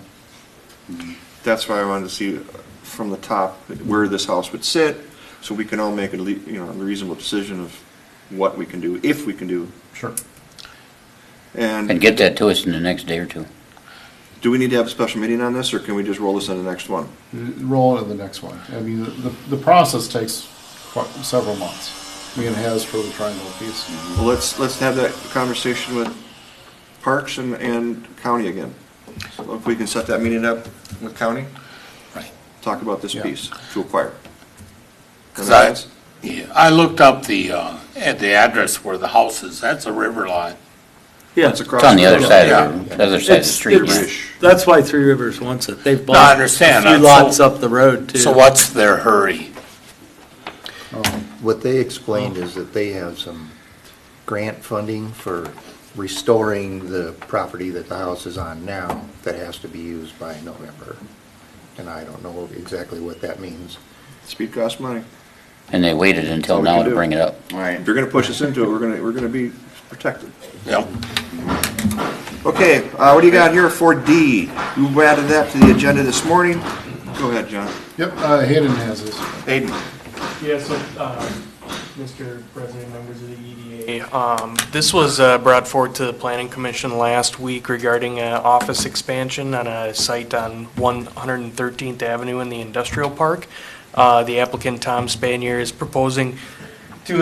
That's why I wanted to see from the top where this house would sit, so we can all make a reasonable decision of what we can do, if we can do. Sure. And get that to us in the next day or two. Do we need to have a special meeting on this, or can we just roll this in the next one? Roll into the next one. I mean, the process takes several months. Megan has for the triangle piece. Well, let's have that conversation with Parks and County again. So if we can set that meeting up with County, Right. talk about this Yeah. piece to acquire. Because I looked up at the address where the house is, that's a river lot. Yeah. It's across It's on the other road. side Yeah. of the other side of the street. That's why Three Rivers wants it. They've No, I bought a understand few that. lots So- up the road too. So what's their hurry? What they explained is that they have some grant funding for restoring the property that the house is on now that has to be used by November. And I don't know exactly what that means. Speed costs money. And they waited until all we now can to do. bring it up. All right. If you're gonna push us into it, we're gonna be protected. Yep. Okay, what do you got here for D? You added that to the agenda this morning. Go ahead, John. Yep, Hayden has this. Hayden. Yeah, so, Mr. President, members of the EDA, this was brought forward to the Planning Commission last week regarding office expansion on a site on 113th Avenue in the Industrial Park. The applicant, Tom Spanier, is proposing to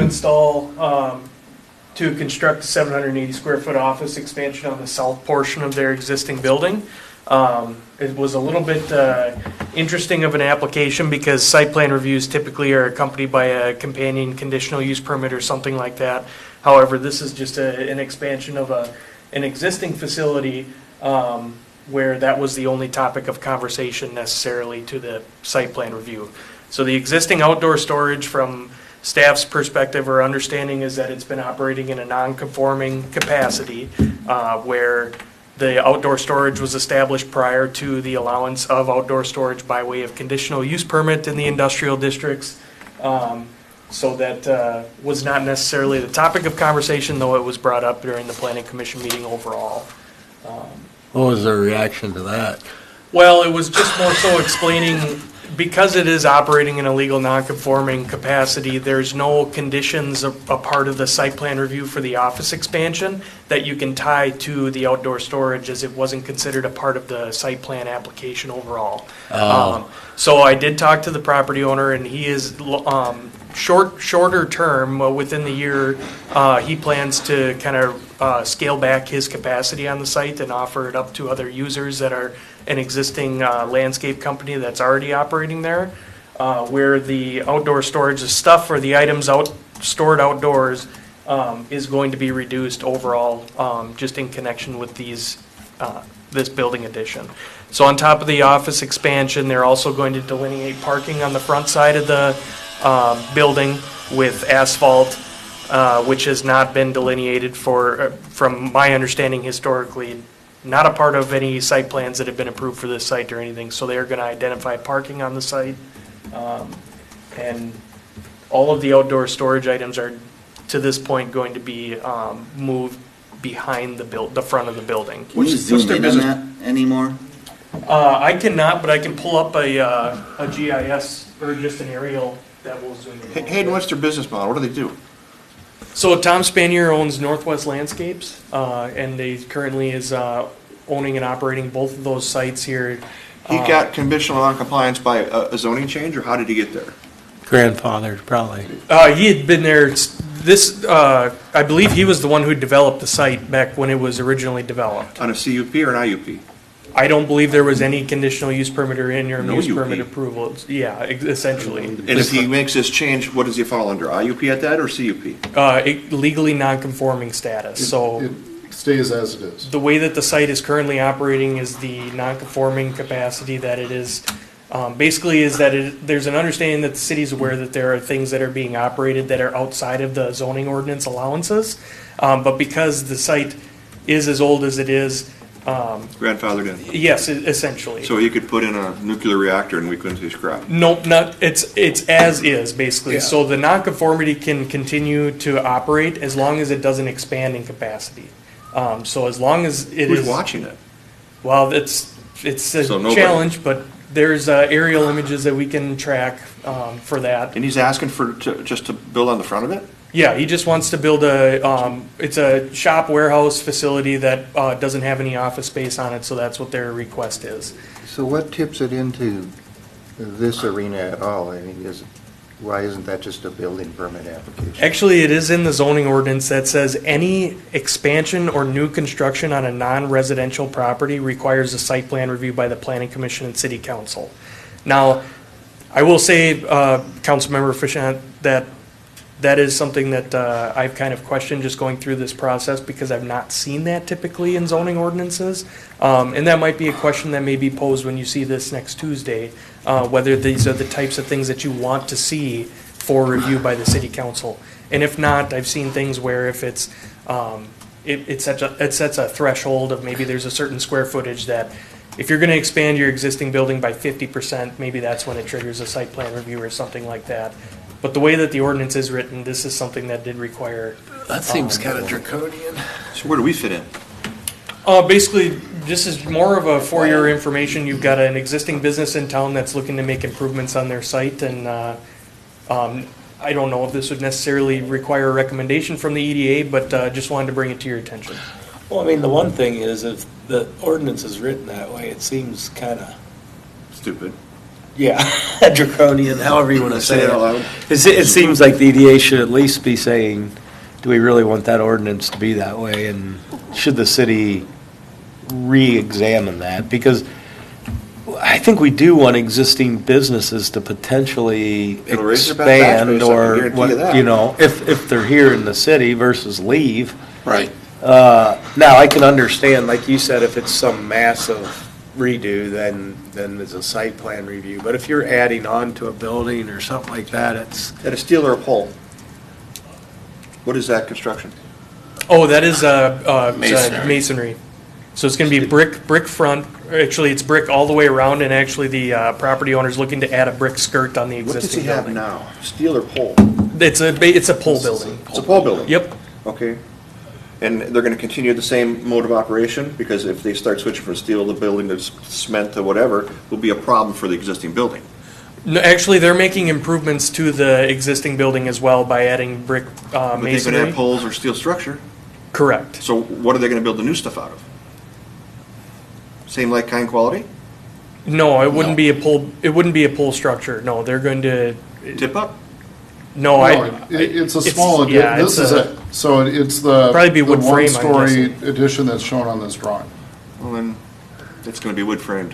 construct a 780 square foot office expansion on the south portion of their existing building. It was a little bit interesting of an application because site plan reviews typically are accompanied by a companion conditional use permit or something like that. However, this is just an expansion of an existing facility where that was the only topic of conversation necessarily to the site plan review. So the existing outdoor storage, from staff's perspective or understanding, is that it's been operating in a non-conforming capacity where the outdoor storage was established prior to the allowance of outdoor storage by way of conditional use permit in the industrial districts. So that was not necessarily the topic of conversation, though it was brought up during the planning commission meeting overall. What was their reaction to that? Well, it was just more so explaining, because it is operating in a legal non-conforming capacity, there's no conditions a part of the site plan review for the office expansion that you can tie to the outdoor storage, as it wasn't considered a part of the site plan application overall. So I did talk to the property owner, and he is shorter term, within the year, he plans to kind of scale back his capacity on the site and offer it up to other users that are an existing landscape company that's already operating there, where the outdoor storage, the stuff or the items stored outdoors is going to be reduced overall, just in connection with this building addition. So on top of the office expansion, they're also going to delineate parking on the front side of the building with asphalt, which has not been delineated from my understanding historically, not a part of any site plans that have been approved for this site or anything. So they're going to identify parking on the site. And all of the outdoor storage items are, to this point, going to be moved behind the front of the building. Can you zoom in on that anymore? I cannot, but I can pull up a GIS or just an aerial that will zoom in. Hayden, what's their business model? What do they do? So Tom Spanier owns Northwest Landscapes, and he currently is owning and operating both of those sites here. He got conditional non-compliance by a zoning change, or how did he get there? Grandfather, probably. He had been there, I believe he was the one who developed the site back when it was originally developed. On a CUP or an IUP? I don't believe there was any conditional use permit or interim No use UP. permit approval. Yeah, essentially. And if he makes this change, what does he fall under? IUP at that or CUP? Legally non-conforming status, so. It stays as it is. The way that the site is currently operating is the non-conforming capacity that it is. Basically is that there's an understanding that the city's aware that there are things that are being operated that are outside of the zoning ordinance allowances. But because the site is as old as it is. Grandfathered in. Yes, essentially. So he could put in a nuclear reactor and we couldn't say scrap. Nope, it's as is, basically. Yeah. So the non-conformity can continue to operate as long as it doesn't expand in capacity. So as long as it is. Who's watching it? Well, it's a So nobody. challenge, but there's aerial images that we can track for that. And he's asking just to build on the front of it? Yeah, he just wants to build it's a shop warehouse facility that doesn't have any office space on it, so that's what their request is. So what tips it into this arena at all? I mean, Why isn't that just a building permit application? Actually, it is in the zoning ordinance that says any expansion or new construction on a non-residential property requires a site plan review by the planning commission and city council. Now, I will say, Councilmember Fischant, that is something that I've kind of questioned just going through this process because I've not seen that typically in zoning ordinances. And that might be a question that may be posed when you see this next Tuesday, whether these are the types of things that you want to see for review by the city council. And if not, I've seen things where if it's, it sets a threshold of maybe there's a certain square footage that if you're gonna expand your existing building by 50%, maybe that's when it triggers a site plan review or something like that. But the way that the ordinance is written, this is something that did require. That seems kind of draconian. So where do we fit in? Basically, this is more of a for your information. You've got an existing business in town that's looking to make improvements on their site, and I don't know if this would necessarily require a recommendation from the EDA, but just wanted to bring it to your attention. Well, I mean, the one thing is if the ordinance is written that way, it seems kind of, Stupid. yeah, draconian, however you want to say Say it it. out loud. It seems like the EDA should at least be saying, do we really want that ordinance to be that way? And should the city re-examine that? Because I think we do want existing businesses to potentially It'll raise their tax expand base, I can or, guarantee you that. what, you know, if they're here in the city versus leave. Right. Now, I can understand, like you said, if it's some massive redo, then there's a site plan review. But if you're adding on to a building or something like that, it's, At a steel or a pole? What is that construction? Oh, that is Masonry. masonry. So it's going to be brick front. Actually, it's brick all the way around, and actually the property owner's looking to add a brick skirt on the What does he existing have building. now? Steel or pole? It's a pole building. It's a pole building? Yep. Okay. And they're gonna continue the same mode of operation? Because if they start switching from steel to building to cement to whatever, will be a problem for the existing building. No, actually, they're making improvements to the existing building as well by adding brick But they could masonry. have poles or steel structure. Correct. So what are they gonna build the new stuff out of? Same like kind quality? No, it wouldn't be a pole. It wouldn't be a pole structure. No, they're going to. Tip up? No, It's a small, yeah, this it's is it, so it's the. Probably be wood the frame, I'm one-story guessing. addition that's shown on this drawing. Well, then, it's gonna be wood framed.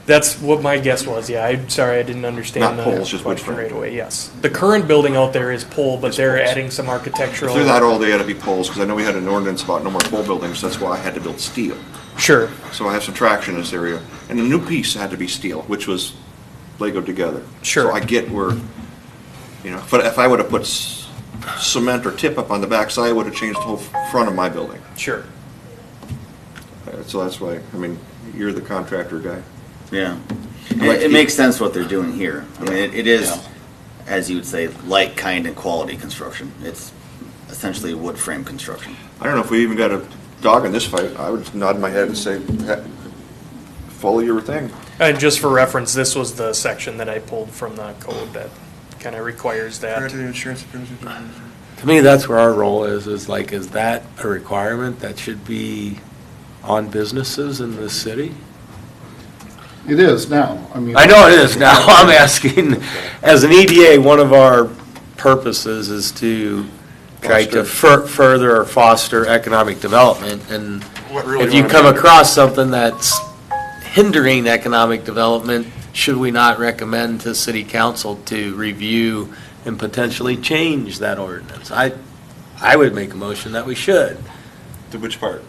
That's what my guess was. Yeah, I'm sorry, I didn't understand Not the poles, just wood question frame. right away. Yes, the current building out there is pole, but It's they're poles. adding some architectural. If they're that old, they gotta be poles, because I know we had an ordinance about no more pole buildings, that's why I had to build steel. Sure. So I have some traction in this area. And the new piece had to be steel, which was Legoed together. Sure. So I get where, you know, but if I would've put cement or tip up on the backside, it would've changed the whole front of my building. Sure. So that's why, I mean, you're the contractor guy. Yeah. I like to It keep- makes sense what they're doing here. I mean, it is, as you would say, light, kind, and quality construction. It's essentially wood frame construction. I don't know if we even got a dog in this fight. I would nod my head and say, follow your thing. And just for reference, this was the section that I pulled from the code that kind of requires that. to me, that's where our role is like, is that a requirement that should be on businesses in this city? It is now, I mean. I know it is now. I'm asking, as an EDA, one of our purposes is to try to further or foster economic development. And if you come across something that's hindering economic development, should we not recommend to city council to review and potentially change that ordinance? I would make a motion that we should. To which part?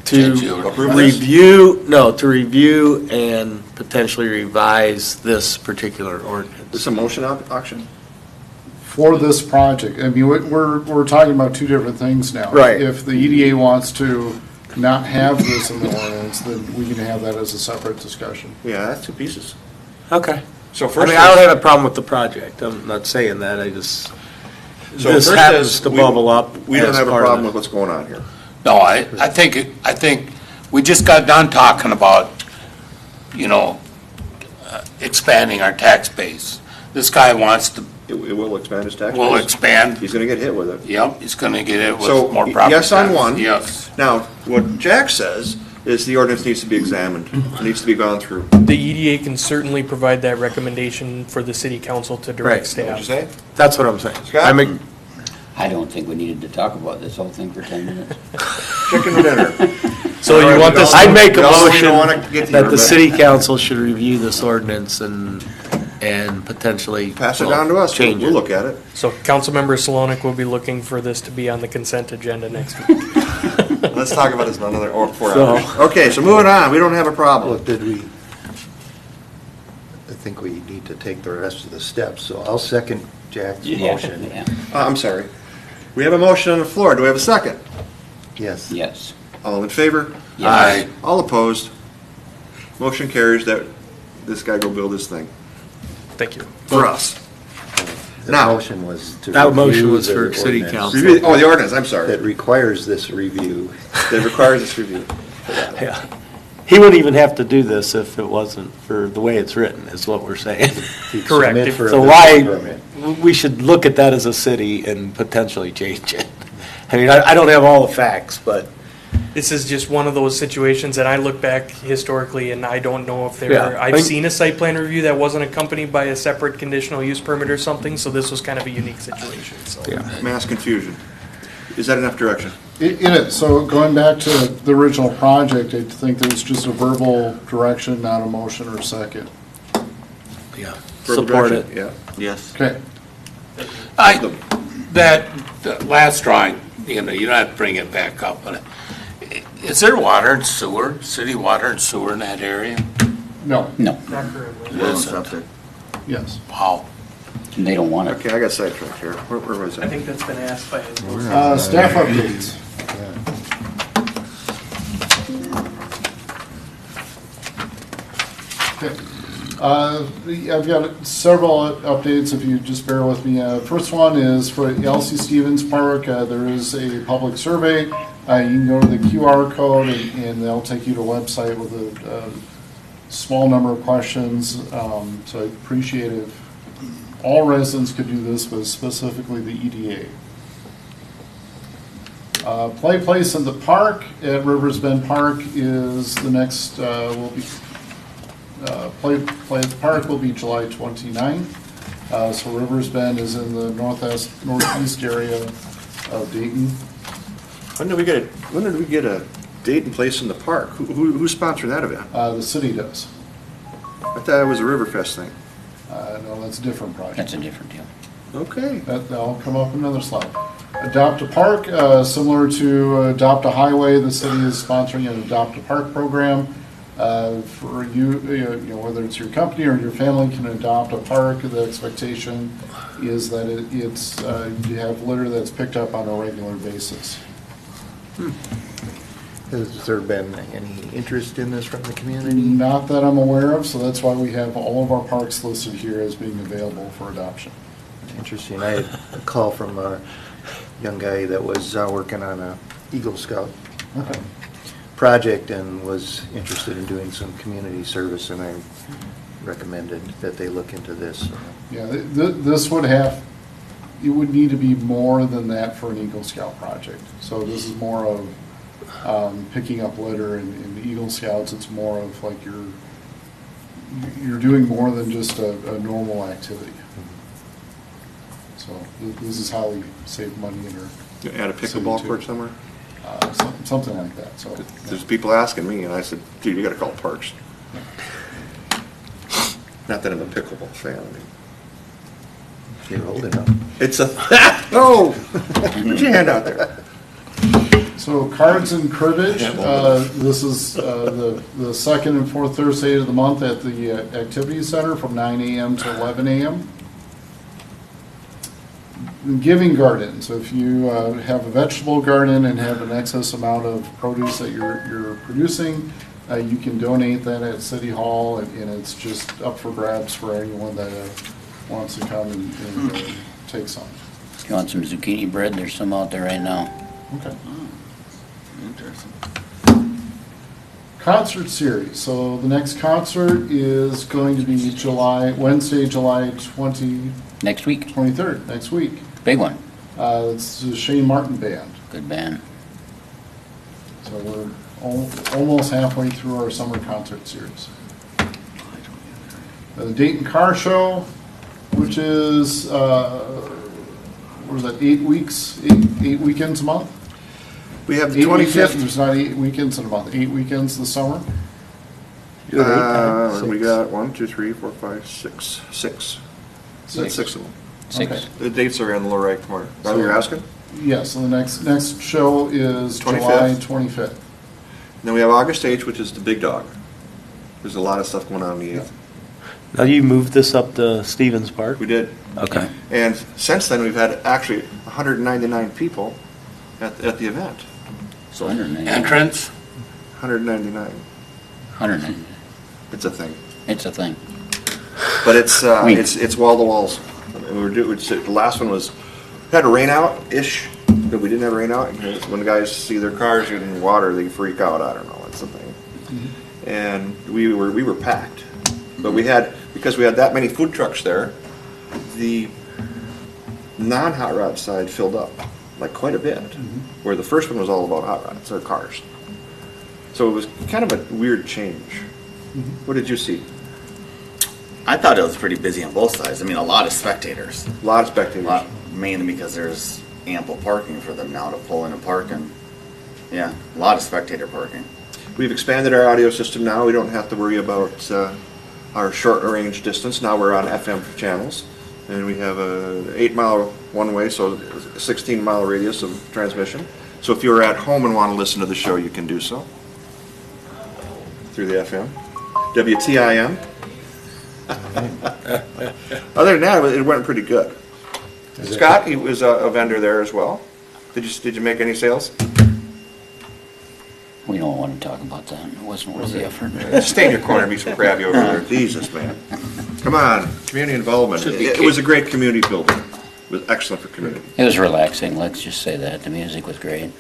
To Approve this? to review and potentially revise this particular ordinance. This a motion auction? For this project, I mean, we're talking about two different things now. Right. If the EDA wants to not have this in the ordinance, then we can have that as a separate discussion. Yeah, that's two pieces. Okay. So I first. mean, I don't have a problem with the project. I'm not saying that. I just, So this first happens is to we- bubble up. We don't as have a part of problem it. with what's going on here. No, I think we just got done talking about, you know, expanding our tax base. This guy wants to, It will expand his tax will base. expand. He's gonna get hit with it. Yep, he's gonna get it So, with more property. yes on tax. one. Yes. Now, what Jack says, is the ordinance needs to be examined, it needs to be gone through. The EDA can certainly provide that recommendation for the city council to direct Right. staff. What'd you say? That's what I'm saying. Scott? I mean, I don't think we needed to talk about this whole thing for 10 minutes. Chicken dinner. so you want this, I'd make a We also motion don't wanna get that here, the but- city council should review this ordinance and potentially. Pass it down to us, Change we'll it. look at it. So Councilmember Solonic will be looking for this to be on the consent agenda next week. Let's talk about this in another 4 So- hours. Okay, so moving on, we don't have a Well, problem. I think we need to take the rest of the steps, so I'll second Jack's Yeah, motion. yeah. I'm sorry. We have a motion on the floor, do we have a second? Yes. Yes. All in favor? Aye. All opposed? Motion carries that this guy go build this thing Thank you. for us. The Now- motion was to That motion review was the for city ordinance council. Oh, the ordinance, I'm sorry. that requires this review. That requires this review. Yeah. He wouldn't even have to do this if it wasn't for the way it's written, is what we're saying. to Correct. submit for a So building why, permit. we should look at that as a city and potentially change it. I mean, I don't have all the facts, but This is just one of those situations, and I look back historically, and I don't know if Yeah. there, I've seen a site plan review that wasn't accompanied by a separate conditional use permit or something, so this was kind of a unique situation, so. Mass confusion. Is that enough direction? It is, so going back to the original project, I think there was just a verbal direction, not a motion or second. yeah, Verbal support it. direction? Yeah. Yes. Okay, That last drawing, you don't have to bring it back up, but is there water and sewer, city water and sewer in that area? no, No, Not currently. Well, septic. yes. Wow. they don't want it. Okay, I got sidetracked here. Where was I I? think that's been asked by. Staff updates. Okay. I've got several updates, if you just bear with me. First one is for Elsie Stevens Park, there is a public survey. You can go to the QR code and they'll take you to a website with a small number of questions. So I appreciate if all residents could do this, but specifically the EDA. Play Place in the Park at Rivers Bend Park is the next, Play at the Park will be July 29th. So Rivers Bend is in the northeast area of Dayton. When did we get a date and place in the park? Who's sponsoring that event? The city does. I thought it was a Riverfest thing. No, that's a different project. That's a different deal. Okay. That'll come up in another slide. Adopt a Park, similar to Adopt a Highway, the city is sponsoring an Adopt a Park program. For you, whether it's your company or your family can adopt a park, the expectation is that you have litter that's picked up on a regular basis. Has there been any interest in this from the community? Not that I'm aware of, so that's why we have all of our parks listed here as being available for adoption. Interesting. I had a call from a young guy that was working on a Eagle Scout Okay. project and was interested in doing some community service, and I recommended that they look into this. Yeah, this it would need to be more than that for an Eagle Scout project. So this is more of picking up litter in the Eagle Scouts. It's more of like you're doing more than just a normal activity. So this is how we save money in our, Add a pickleball court somewhere? something like that, so. There's people asking me, and I said, dude, you gotta call Parks. Not that I'm a pickleball fan, I mean. You're old enough. It's a, no! Put your hand out there. So cards and cribbage, this is the second and fourth Thursday of the month at the Activity Center from 9 a.m. to 11 a.m. Giving garden, so if you have a vegetable garden and have an excess amount of produce that you're producing, you can donate that at City Hall, and it's just up for grabs for anyone that wants to come and take some. If you want some zucchini bread, there's some out there right now. Okay. Interesting. Concert series, so the next concert is going to be Wednesday, July 23rd, Next week, next week. big one. It's the Shane Martin Band. Good band. So we're almost halfway through our summer concert series. The Dayton Car Show, which is, what is that, 8 weeks, eight weekends a month? We have the 8 weekends, 25th. there's not 8 weekends in a month, 8 weekends this summer? We got 1, 2, 3, 4, 5, 6. Six. That's 6 of them. Okay. The dates are in the lower right corner. Is that what you're asking? Yes, so the next show is July 25th. Then we have August 8th, which is the big dog. There's a lot of stuff going on the 8th. Now you moved this up to Stevens Park? We did. Okay. And since then, we've had actually 199 people at the event. So 190. Entrance? 199. 190. It's a thing. It's a thing. But it's Wait. it's wall to walls. The last one was had a rain out-ish, but we didn't have rain out. When the guys see their cars getting water, they freak out. I don't know. It's a thing. Mm-hmm. And we were packed, but because we had that many food trucks there, the non-hot rod side filled up like quite a bit, where the first one was all about hot rods or cars. So it was kind of a weird change. What did you see? I thought it was pretty busy on both sides. I mean, a lot of spectators. A lot of spectators. Mainly because there's ample parking for them now to pull in and park, and yeah, a lot of spectator parking. We've expanded our audio system now. We don't have to worry about our short range distance. Now we're on FM channels, and we have a 8-mile one-way, so a 16-mile radius of transmission. So if you're at home and want to listen to the show, you can do so through the FM. WTIM. Other than that, it went pretty good. Scott, he was a vendor there as well. Did you make any sales? We don't want to talk about that. It wasn't worth the effort. Stay in your corner and be some crabby over there. Jesus, man. Come on, community involvement. It was a great community building. It was excellent for community. It was relaxing, let's just say that. The music was great.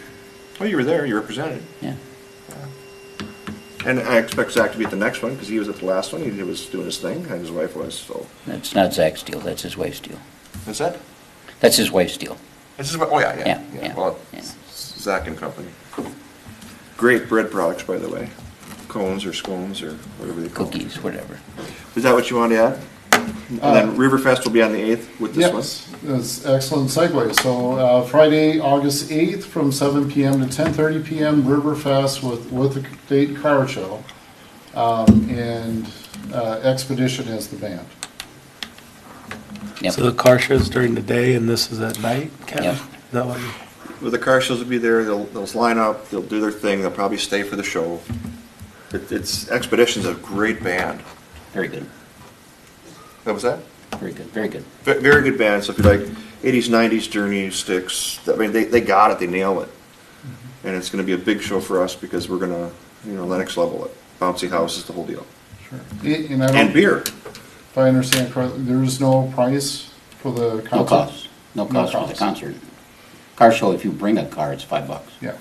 Well, you were there, you represented. Yeah. And I expect Zach to be at the next one, because he was at the last one. He was doing his thing, and his wife was, so. That's not Zach's deal, that's his wife's deal. What's that? That's his wife's deal. Oh, yeah. Yeah. Well, Yeah. Zach and company. Great bread products, by the way. Cones or scones or whatever they call them. Cookies, whatever. Is that what you wanted to add? And then Riverfest will be on the 8th with this one? Yes, that's excellent segue. So Friday, August 8th from 7 p.m. to 10:30 p.m. Riverfest with the Dayton Car Show. And Expedition as the band. Yep. So the car show's during the day and this is at night, Kevin? Yep. Is that what you- Well, the car shows will be there, they'll line up, they'll do their thing, they'll probably stay for the show. It's Expedition's a great band. Very good, What was that? very good, very good. Very good band, so if you like 80s, 90s, Journey, Styx, I mean, they got it, they nail it. And it's gonna be a big show for us because we're gonna, Lennox level it. Bouncy houses, the whole deal. Sure. And I And don't, beer. if I understand correctly, there is no price for the concert? No cost, no No cost for the cost. concert. Car show, if you bring a car, it's $5. Yeah,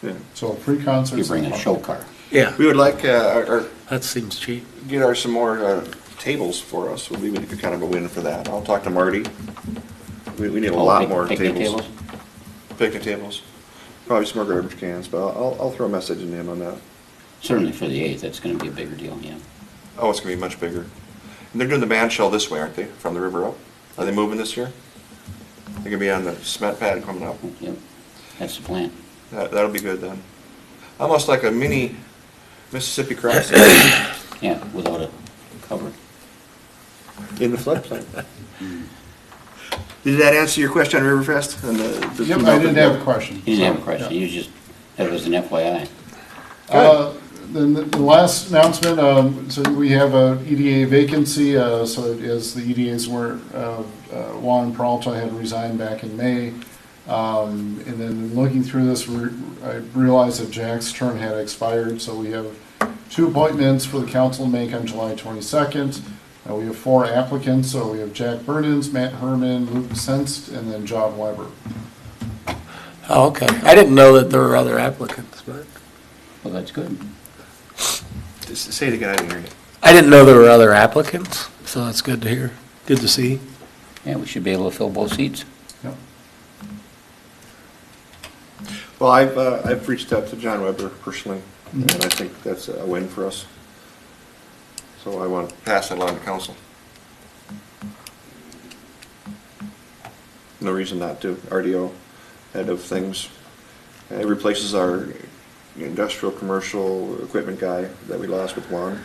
Yeah. so free concert. You bring a show car. Yeah, We would like, that seems cheap. get some more tables for us, would be kind of a win for that. I'll talk to Marty. We need a lot more Picnic tables. Picnic tables. Probably some more garbage cans, but I'll throw a message in him on that. Certainly for the 8th, that's gonna be a bigger deal, yeah. Oh, it's gonna be much bigger. And they're doing the band shell this way, aren't they, from the river up? Are they moving this year? They're gonna be on the cement pad coming up. Yep, that's the plan. That'll be good then. Almost like a mini Mississippi crossing Yeah, without a cover. in the floodplain. Did that answer your question on Riverfest? And the Yep, I didn't have a question. You didn't have a question, you just, that was an FYI. Then the last announcement, so we have a EDA vacancy, so as the EDAs were, Juan Peralta had resigned back in May. And then looking through this, I realized that Jack's term had expired, so we have 2 appointments for the council to make on July 22nd. We have 4 applicants, so we have Jack Burnens, Matt Herman, Luke Senst, and then John Weber. Oh, okay. I didn't know that there were other applicants, but Well, that's good. Just say it again, I didn't hear you. I didn't know there were other applicants, so that's good to hear. Good to see. Yeah, we should be able to fill both seats. Yep. Well, I've reached out to John Weber personally, and I think that's a win for us. So I want to pass that along to council. No reason not to. RDO, head of things. It replaces our industrial, commercial equipment guy that we lost with Juan.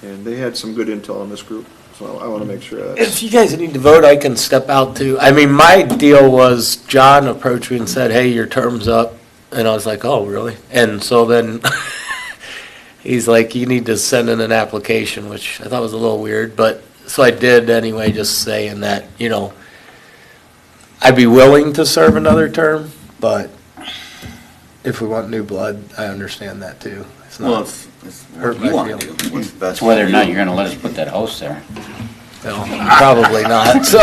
And they had some good intel on this group, so I want to make sure If that's. you guys need to vote, I can step out too. I mean, my deal was John approached me and said, hey, your term's up. And I was like, oh, really? And so then he's like, you need to send in an application, which I thought was a little weird. But so I did anyway, just saying that, you know, I'd be willing to serve another term, but if we want new blood, I understand that too. It's Well, not, it's Hurt what you my want to feelings. do. What's best It's for whether or not you. you're gonna let us put that house there. well, probably not, so.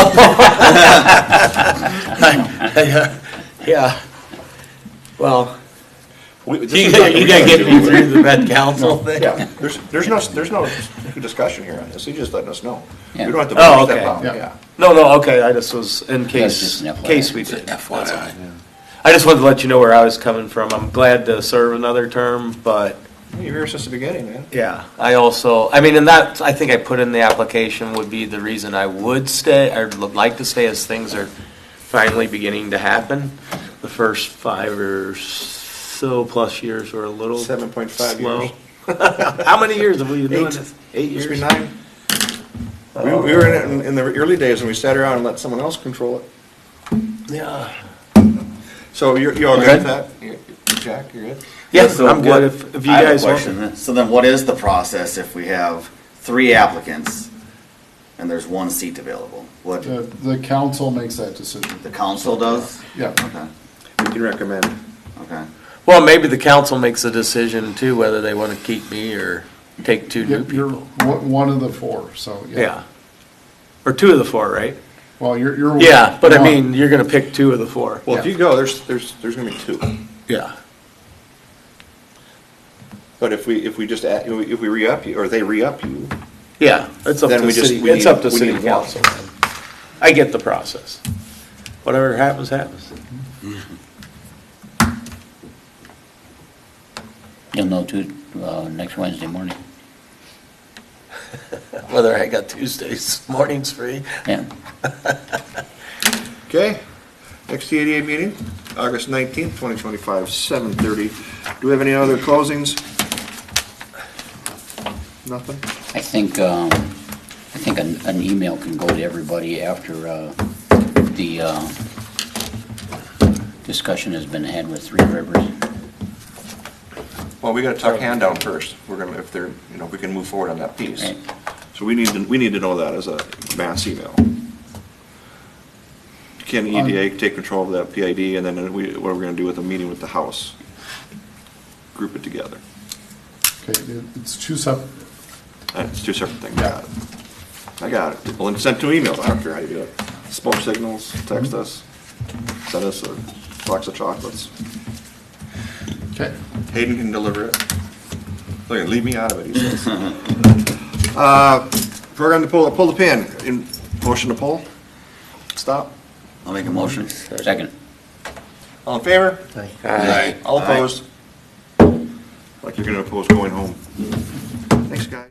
Yeah, well, This you is not- gotta get me through the Met Council thing. Yeah, there's no discussion here on this. He's just letting us know. We Yeah. don't have to Oh, vote step okay. out, Yeah. yeah. No, okay, I just was, in That's case, just an FYI. case we did. FYI. I just wanted to let you know where I was coming from. I'm glad to serve another term, but You're here since the beginning, man. yeah, I also, I mean, and that, I think I put in the application would be the reason I would stay, or would like to stay as things are finally beginning to happen. The first 5 or so plus years were a little 7.5 slow. years. How many years have we been doing 8. this? 8 Used to years? be 9. We were in it in the early days when we sat around and let someone else control it. Yeah. So you all good with that? Jack, you're good? Yeah, So I'm what- good if you I have a guys want. question. So then what is the process if we have 3 applicants and there's 1 seat available? What, The council makes that decision. the council does? Yeah. Okay, We can recommend. okay. Well, maybe the council makes a decision too, whether they want to keep me or take 2 new You're people. one of the 4, so, yeah. Yeah. Or 2 of the 4, right? Well, you're. Yeah, but I one. mean, you're gonna pick 2 of the 4. Well, if Yeah. you go, there's gonna be 2. Yeah. But if we just, if we re-up you, or they re-up you, Yeah, it's up Then to we just- city, we it's need- up to we city need one. council. I get the process. Whatever happens, happens. You'll know too, next Wednesday morning. Whether I got Tuesdays mornings free. Yeah. okay? Next EDA meeting, August 19th, 2025, 7:30. Do we have any other closings? Nothing? I think an email can go to everybody after, the, discussion has been had with Three Rivers. Well, we gotta tuck hand down first. We're gonna, if they're, if we can move forward on that piece. Right. So we need to know that as a mass email. Can EDA take control of that PID, and then what are we gonna do with a meeting with the House? Group it together. Okay, it's 2 separate. It's 2 separate things. I got it. Well, then send 2 emails. I don't care how you do it. Smoke signals, text us, send us a box of chocolates. Okay. Hayden can deliver it. Look, leave me out of it, he says. Program to pull the pin. Motion to pull? Stop. I'll make a motion. Second. All in favor? Right. All opposed? Like you're gonna oppose going home. Thanks, guys.